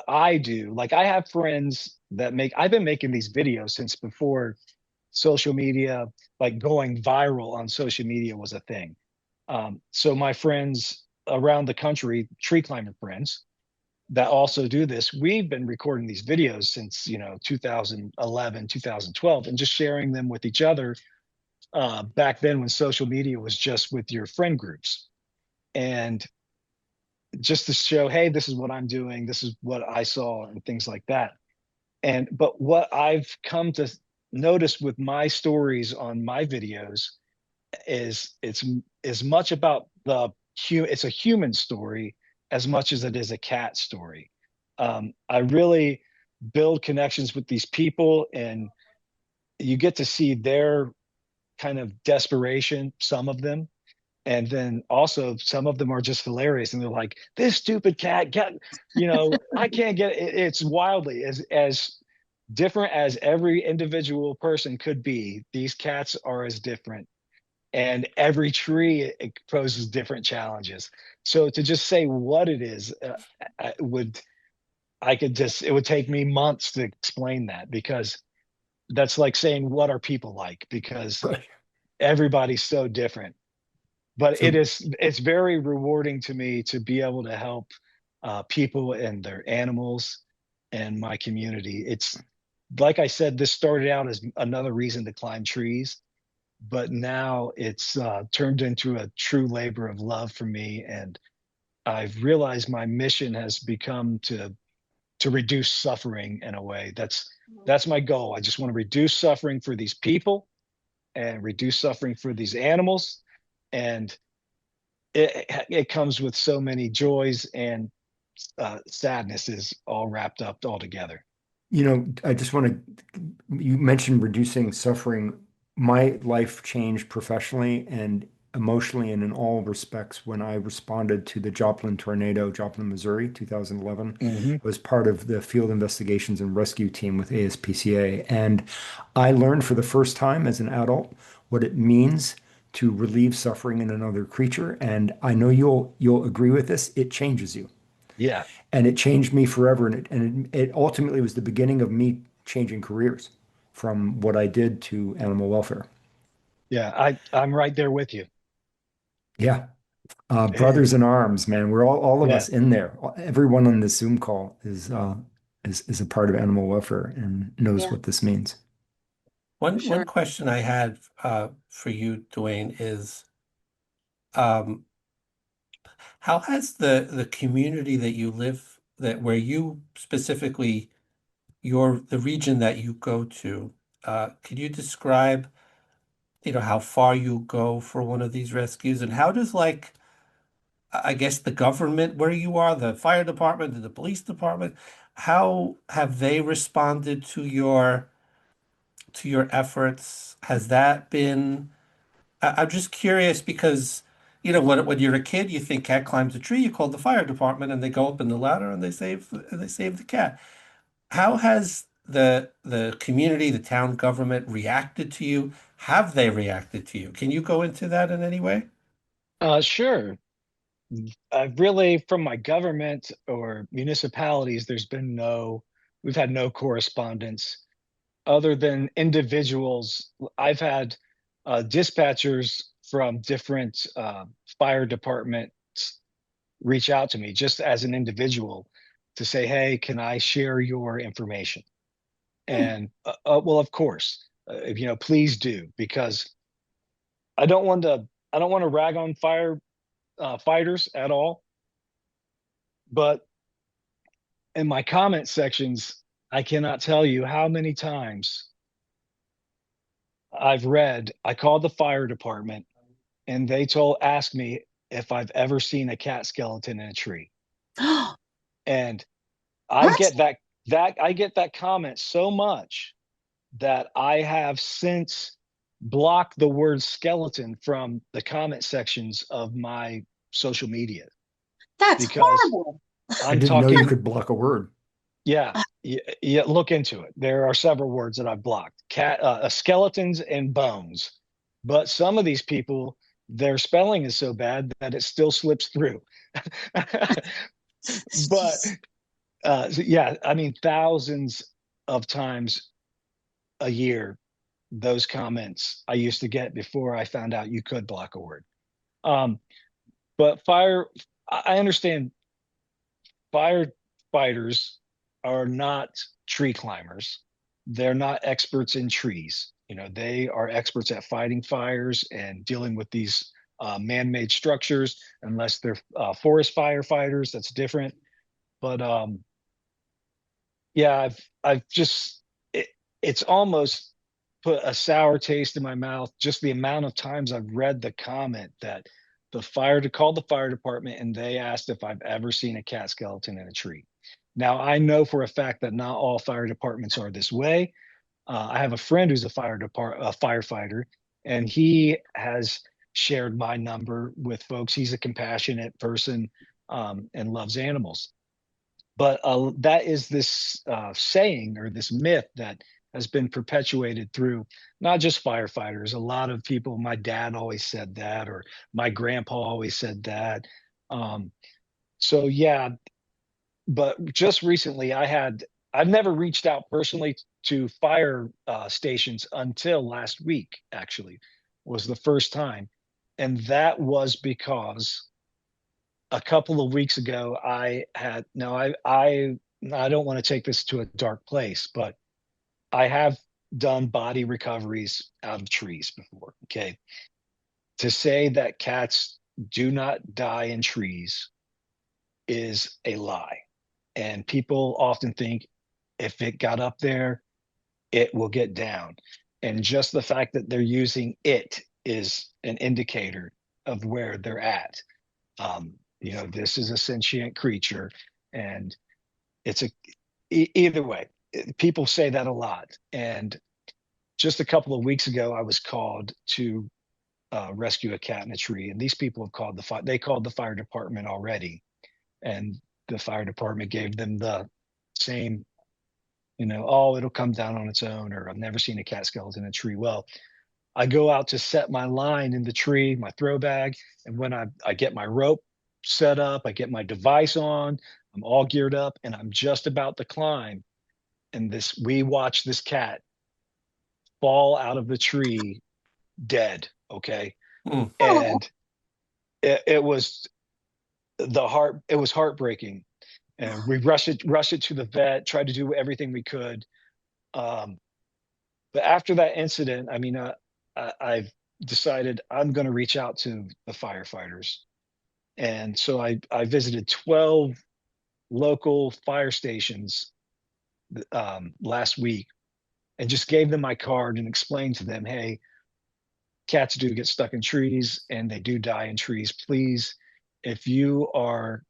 I do, like I have friends that I've been making these videos since before social media, like going viral on social media was a thing. So my friends around the country, tree climber friends that also do this, we've been recording these videos since 2011, 2012, and just sharing them with each other. Back then, when social media was just with your friend groups, and just to show, hey, this is what I'm doing, this is what I saw, and things like that. But what I've come to notice with my stories on my videos is it's as much about it's a human story as much as it is a cat story. I really build connections with these people, and you get to see their kind of desperation, some of them, and then also some of them are just hilarious, and they're like, this stupid cat get, I can't get it. It's wildly as different as every individual person could be. These cats are as different, and every tree it poses different challenges. So to just say what it is, it would take me months to explain that, because that's like saying, what are people like? Because Right. everybody's so different. But So, it's very rewarding to me to be able to help people and their animals and my community. It's like I said, this started out as another reason to climb trees, but now it's turned into a true labor of love for me. And I've realized my mission has become to reduce suffering in a way. That's my goal. I just want to reduce suffering for these people and reduce suffering for these animals. And it comes with so many joys and sadnesses all wrapped up all together. I just want to, you mentioned reducing suffering. My life changed professionally and emotionally and in all respects when I responded to the Joplin tornado, Joplin, Missouri, 2011. Hmm. I was part of the field investigations and rescue team with ASPCA. And I learned for the first time as an adult what it means to relieve suffering in another creature. And I know you'll agree with this. It changes you. Yeah. And it changed me forever. And it ultimately was the beginning of me changing careers from what I did to animal welfare. Yeah. I'm right there with you. Yeah. Eh, Brothers in arms, man. We're all of yeah. us in there. Everyone on this Zoom call is a part of animal welfare and knows Yeah, what this means. for One sure. question I had for you, Duane, is um, how has the community that you live that where you specifically the region that you go to, could you describe, how far you go for one of these rescues, and how does I guess the government where you are, the fire department and the police department, how have they responded to your efforts? Has that been I'm just curious because, when you're a kid, you think cat climbs a tree, you call the fire department and they go up in the ladder and they save the cat. How has the community, the town government reacted to you? Have they reacted to you? Can you go into that in any way? Sure. Really, from my government or municipalities, we've had no correspondence other than individuals. I've had dispatchers from different fire departments reach out to me just as an individual to say, hey, can I share your information? And well, of course, please do, because I don't want to. I don't want to rag on fighters at all. But in my comment sections, I cannot tell you how many times I've read, I called the fire department and they asked me if I've ever seen a cat skeleton in a tree. And I What? get I get that comment so much that I have since blocked the word skeleton from the comment sections of my social media That's because horrible. I I'm didn't know you talking, could block a word. yeah, yeah, look into it. There are several words that I've blocked. Skeletons and bones. But some of these people, their spelling is so bad that it still slips through. But so yeah, I mean, thousands of times a year, those comments I used to get before I found out you could block a word. Um, but I understand firefighters are not tree climbers. They're not experts in trees. You know, they are experts at fighting fires and dealing with these man-made structures. Unless they're forest firefighters, that's different. But yeah, I've just it's almost put a sour taste in my mouth just the amount of times I've read the comment that called the fire department and they asked if I've ever seen a cat skeleton in a tree. Now I know for a fact that not all fire departments are this way. I have a friend who's a firefighter, and he has shared my number with folks. He's a compassionate person and loves animals. But that is this saying or this myth that has been perpetuated through not just firefighters. A lot of people, my dad always said that, or my grandpa always said that. Um, so yeah, but just recently I've never reached out personally to fire stations until last week, actually, was the first time. And that was because a couple of weeks ago I had no I don't want to take this to a dark place, but I have done body recoveries out of trees before. Okay. To say that cats do not die in trees is a lie. And people often think if it got up there, it will get down. And just the fact that they're using it is an indicator of where they're at. You know, this is a sentient creature, and it's either way. People say that a lot, and just a couple of weeks ago, I was called to rescue a cat in a tree, and these people have called they called the fire department already, and the fire department gave them the same, you know, oh, it'll come down on its own, or I've never seen a cat skeleton in a tree. Well, I go out to set my line in the tree, my throw bag, and when I get my rope set up, I get my device on, I'm all geared up, and I'm just about to climb. And we watch this cat fall out of the tree dead. Okay. Mm. Oh, And it was it was heartbreaking. And we rush it to the vet, tried to do everything we could. Um, but after that incident, I mean, I've decided I'm going to reach out to the firefighters. And so I visited 12 local fire stations last week and just gave them my card and explained to them, hey, cats do get stuck in trees and they do die in trees. Please, if you are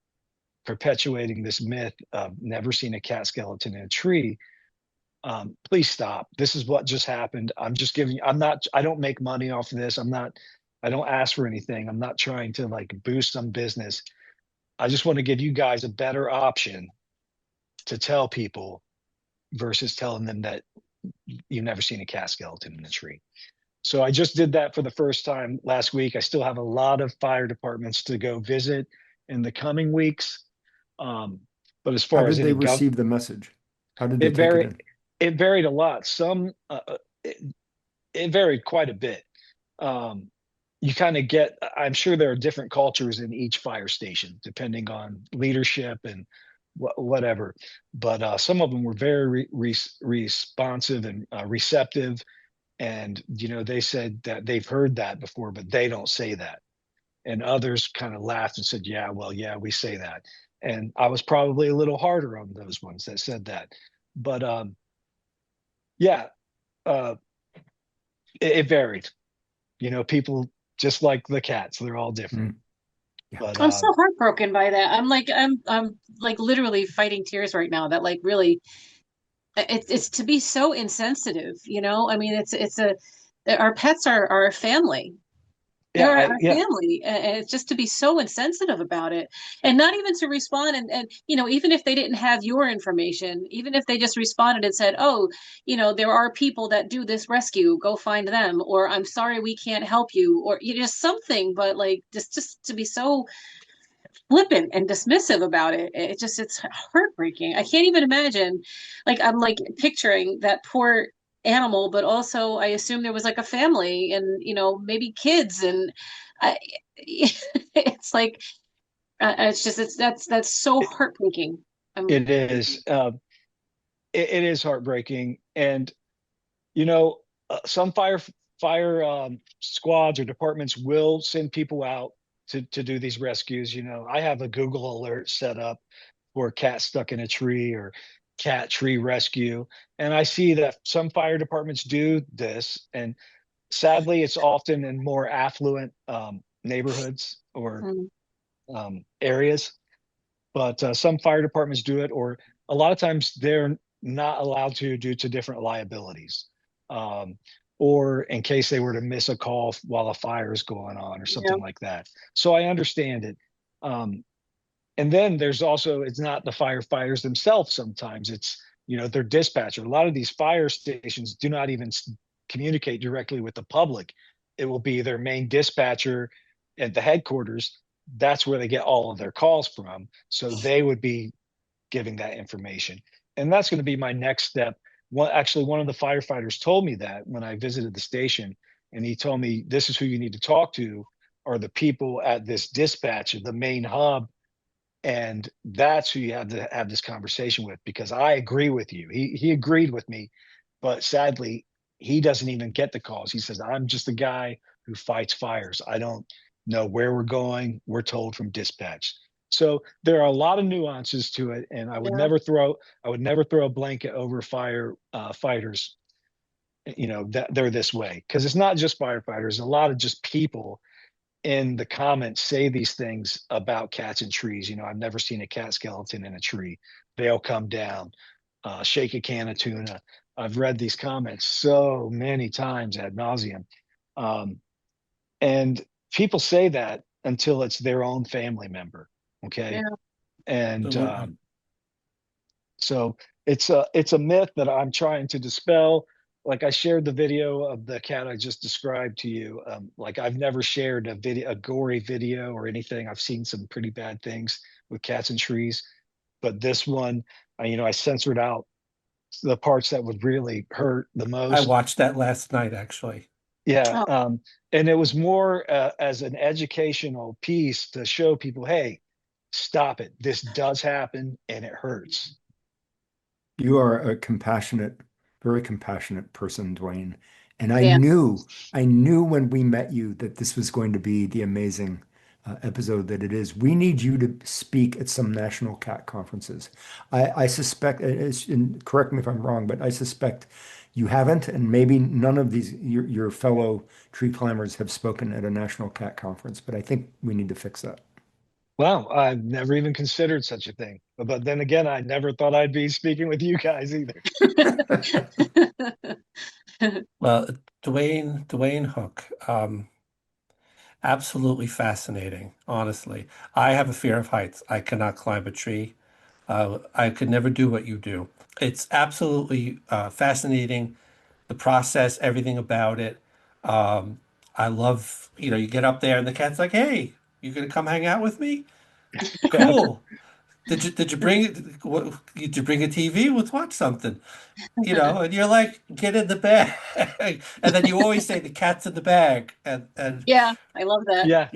perpetuating this myth of never seen a cat skeleton in a tree, please stop. This is what just happened. I'm just giving you, I don't make money off of this. I don't ask for anything. I'm not trying to like boost some business. I just want to give you guys a better option to tell people versus telling them that you've never seen a cat skeleton in a tree. So I just did that for the first time last week. I still have a lot of fire departments to go visit in the coming weeks. But as How far as did they any receive the message? How did they it take it varied. in? It varied a lot. It, it varied quite a bit. Um, you kind of get. I'm sure there are different cultures in each fire station, depending on leadership and whatever. But some of them were very responsive and receptive. And you know, they said that they've heard that before, but they don't say that. And others kind of laughed and said, "Yeah, well, yeah, we say that." And I was probably a little harder on those ones that said that. But yeah, uh, it varied. You know, people just like the cats, they're all different. Mm. Yeah. But I'm so heartbroken by that. I'm like literally fighting tears right now that like really it's to be so insensitive, you know? I mean, it's a our pets are a family. yeah, They're I our yeah, family, and it's just to be so insensitive about it, and not even to respond. And you know, even if they didn't have your information, even if they just responded and said, "Oh, you know, there are people that do this rescue. Go find them," or "I'm sorry, we can't help you," or you know, just something. But like, just to be so flippant and dismissive about it, it's heartbreaking. I can't even imagine. Like, I'm like picturing that poor animal, but also I assume there was like a family and you know maybe kids and I, it's like it's just that's so it, heartbreaking. it is. It is heartbreaking, and you know, some fire squads or departments will send people out to do these rescues. You know, I have a Google alert set up for cat stuck in a tree or cat tree rescue, and I see that some fire departments do this, and sadly, it's often in more affluent neighborhoods or Mm, areas. But some fire departments do it, or a lot of times they're not allowed to due to different liabilities, um, or in case they were to miss a call while a fire is going on or yeah, something like that. So I understand it. Um, and then there's also, it's not the firefighters themselves. Sometimes it's, you know, their dispatcher. A lot of these fire stations do not even communicate directly with the public. It will be their main dispatcher at the headquarters. That's where they get all of their calls from. So they would be giving that information. And that's going to be my next step. Actually, one of the firefighters told me that when I visited the station, and he told me this is who you need to talk to, are the people at this dispatch, the main hub, and that's who you have to have this conversation with, because I agree with you. He agreed with me, but sadly, he doesn't even get the calls. He says, I'm just a guy who fights fires. I don't know where we're going. We're told from dispatch. So there are a lot of nuances to it, and yeah, I would never throw a blanket over fire fighters, you know, that they're this way, because it's not just firefighters. A lot of just people in the comments say these things about cats and trees. You know, I've never seen a cat skeleton in a tree. They'll come down, shake a can of tuna. I've read these comments so many times ad nauseum. Um, and people say that until it's their own family member. Okay. yeah. And Absolutely. so it's a myth that I'm trying to dispel. Like I shared the video of the cat I just described to you. Like I've never shared a gory video or anything. I've seen some pretty bad things with cats and trees, but this one, you know, I censored out the parts that would really hurt the I most. watched that last night, actually. Yeah, Oh, and it was more as an educational piece to show people, hey, stop it. This does happen and it hurts. You are a compassionate, very compassionate person, Duane. And yeah, I knew when we met you that this was going to be the amazing episode that it is. We need you to speak at some national cat conferences. I suspect, and correct me if I'm wrong, but I suspect you haven't, and maybe none of these your fellow tree climbers have spoken at a national cat conference. But I think we need to fix that. Wow, I've never even considered such a thing. But then again, I never thought I'd be speaking with you guys either. Well, Duane Hook, absolutely fascinating, honestly. I have a fear of heights. I cannot climb a tree. I could never do what you do. It's absolutely fascinating, the process, everything about it. Um, I love, you get up there and the cat's like, "Hey, you gonna come hang out with me? Yeah, Cool. Did you bring it? Did you bring a TV? Let's watch something." And you're like, "Get in the bag," and then you always say the cat's in the bag, and yeah. I love that. yeah.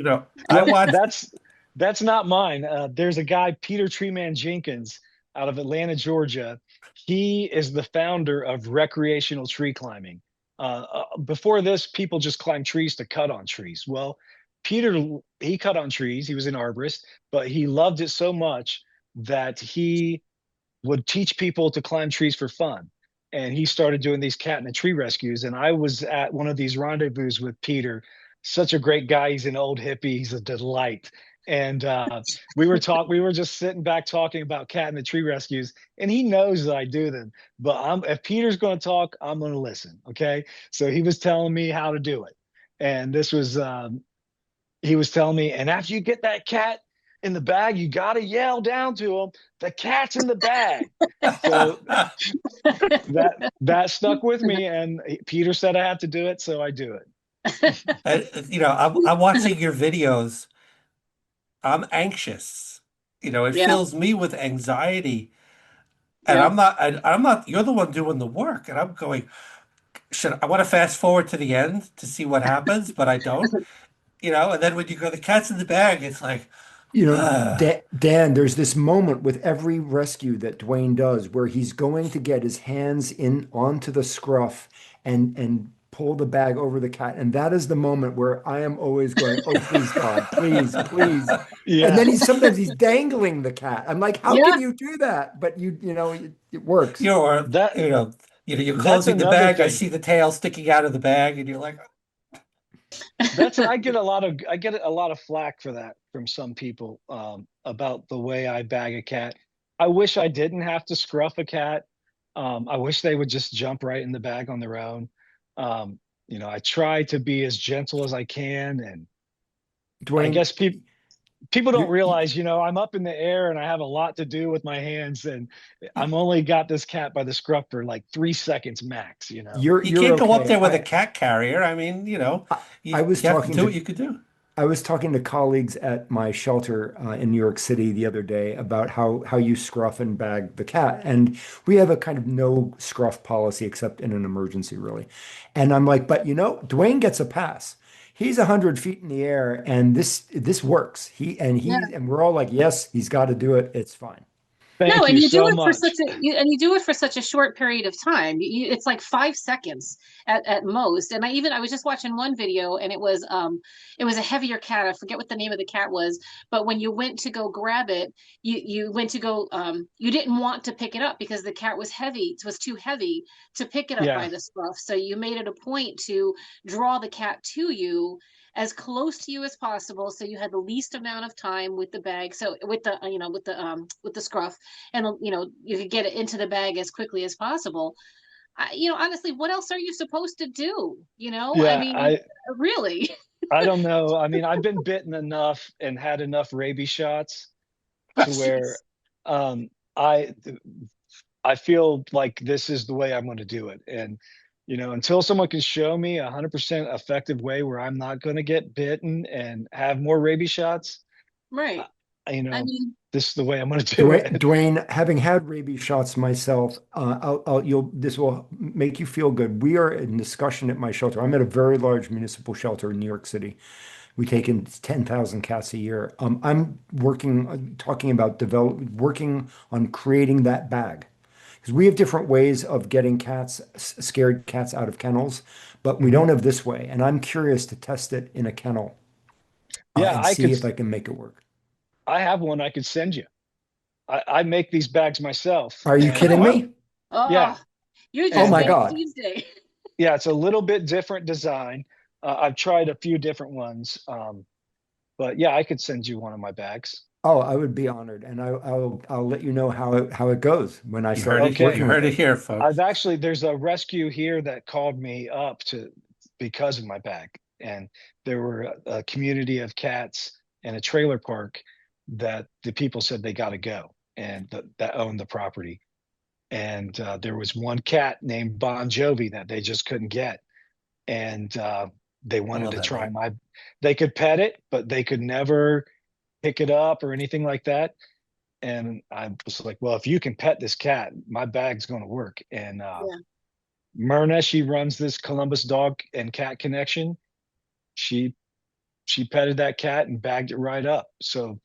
I Yep, watched. that's not mine. There's a guy, Peter Treeman Jenkins, out of Atlanta, Georgia. He is the founder of recreational tree climbing. Before this, people just climbed trees to cut on trees. Well, Peter, he cut on trees. He was an arborist, but he loved it so much that he would teach people to climb trees for fun. and he started doing these cat in a tree rescues. And I was at one of these rendezvous with Peter, such a great guy. He's an old hippie. He's a delight. And we were just sitting back talking about cat in the tree rescues, and he knows that I do them. But if Peter's going to talk, I'm going to listen. Okay. So he was telling me how to do it. And he was telling me, and after you get that cat in the bag, you got to yell down to him, the cat's in the bag. So that stuck with me, and Peter said I had to do it, so I do it. I'm watching your videos. I'm anxious. It Yeah. fills me with anxiety. And Yeah. I'm not, you're the one doing the work. And I'm going, I want to fast forward to the end to see what happens, but I don't, and then when you go, the cat's in the bag, it's like, You know, ah. Dan, there's this moment with every rescue that Duane does where he's going to get his hands in onto the scruff and pull the bag over the cat. And that is the moment where I am always going, oh, please, God, please, please. And Yeah, then sometimes he's dangling the cat. I'm like, how Yeah. can you do that? But it works. Or, that you're that's closing the another bag. I thing. see the tail sticking out of the bag, and you're like, I get a lot of flack for that from some people, about the way I bag a cat. I wish I didn't have to scruff a cat. I wish they would just jump right in the bag on their own. I try to be as gentle as I can, and I Duane, guess people don't you're, realize, I'm up in the air and I have a lot to do with my hands, and I'm only got this cat by the scruff for like 3 seconds max. you you're can't go up okay. there with a cat carrier. I mean, I, you, I was you have to talking do to what you could do. I was talking to colleagues at my shelter in New York City the other day about how you scruff and bag the cat, and we have a kind of no scruff policy except in an emergency, really. And I'm like, but Duane gets a pass. He's 100 feet in the air, and this works. And we're all like, yes, he's got to do it. It's fine. No, Thank and you you do so it for much. you do it for such a short period of time. It's like 5 seconds at most. And I was just watching one video, and it was a heavier cat. I forget what the name of the cat was, but when you went to go grab it, you went to go you didn't want to pick it up because the cat was heavy. It was too heavy to pick it up Yeah, by the scruff. So you made it a point to draw the cat to you as close to you as possible, so you had the least amount of time with the bag, so with the with the scruff, and you could get it into the bag as quickly as possible. Honestly, what else are you supposed to do? I yeah. mean, I really. I don't know. I mean, I've been bitten enough and had enough rabies shots Oh, to where, jeez. um, I I feel like this is the way I'm going to do it. And until someone can show me 100% effective way where I'm not going to get bitten and have more rabies shots, uh, Right. you I know, mean, this is the way I'm going to do Duane, it. Duane, having had rabies shots myself, this will make you feel good. We are in discussion at my shelter. I'm at a very large municipal shelter in New York City. We take in 10,000 cats a year. I'm talking about working on creating that bag. Because we have different ways of getting scared cats out of kennels, but we Mhm. don't have this way. And I'm curious to test it in a kennel, Yeah, and see if I can make it work. I have one I could send you. I make these bags myself, Are you and kidding oh, me? yeah, oh, you Oh just my and made God. Tuesday. it's a little bit different design. I've tried a few different ones, but yeah, I could send you one of my bags. Oh, I would be honored, and I'll let you know how it goes when I You heard start it. You Okay. working with heard it it. here, folks. There's a rescue here that called me up because of my bag. And there were a community of cats and a trailer park that the people said they got to go, and that owned the property. And there was one cat named Bon Jovi that they just couldn't get. And they I wanted love to that try name. they could pet it, but they could never pick it up or anything like that. And I was like, well, if you can pet this cat, my bag's going to work. And Yeah. Myrna, she runs this Columbus Dog and Cat Connection. She she petted that cat and bagged it right up. So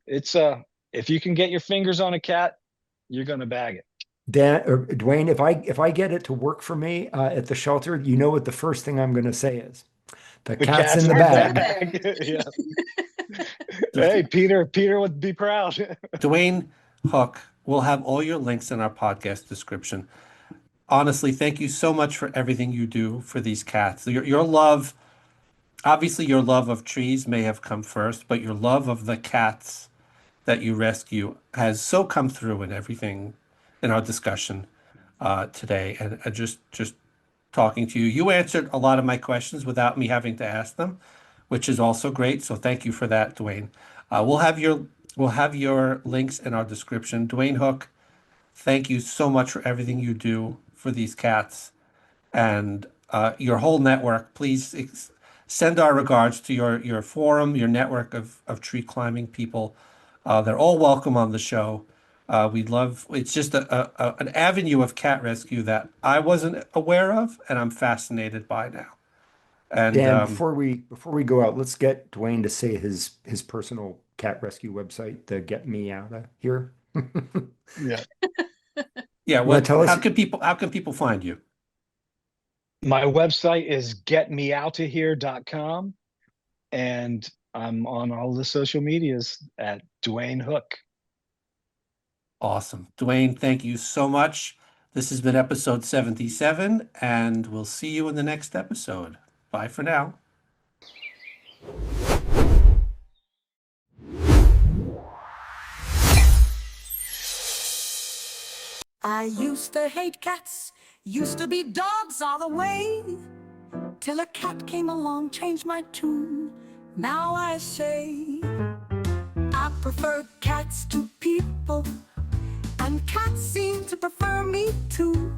it's if you can get your fingers on a cat, you're going to bag it. Dan or Duane, if I get it to work for me at the shelter, you know what the first thing I'm going to say is, the The cat's cat's in the in the Cats in the bag. bag. bag. Yeah. Hey, Peter would be proud. Duane Hook, we'll have all your links in our podcast description. honestly, thank you so much for everything you do for these cats. Your love, obviously, your love of trees may have come first, but your love of the cats that you rescue has so come through in everything in our discussion today. And just talking to you, you answered a lot of my questions without me having to ask them, which is also great. So thank you for that, Duane. We'll have your links in our description. Duane Hook, thank you so much for everything you do for these cats and your whole network. Please send our regards to your forum, your network of tree climbing people. They're all welcome on the show. We'd love, it's just an avenue of cat rescue that I wasn't aware of and I'm fascinated by now. And Dan, before we go out, let's get Duane to say his personal cat rescue website, the Get Me Outta here. Yeah. yeah, You want to tell us? how can people find you? My website is getmeoutahere.com, and I'm on all the social medias at Duane Hook. Awesome. Duane, thank you so much. This has been episode 77, and we'll see you in the next episode. Bye for now. I used to hate cats, used to be dogs all the way, till a cat came along, changed my tune. Now I say I prefer cats to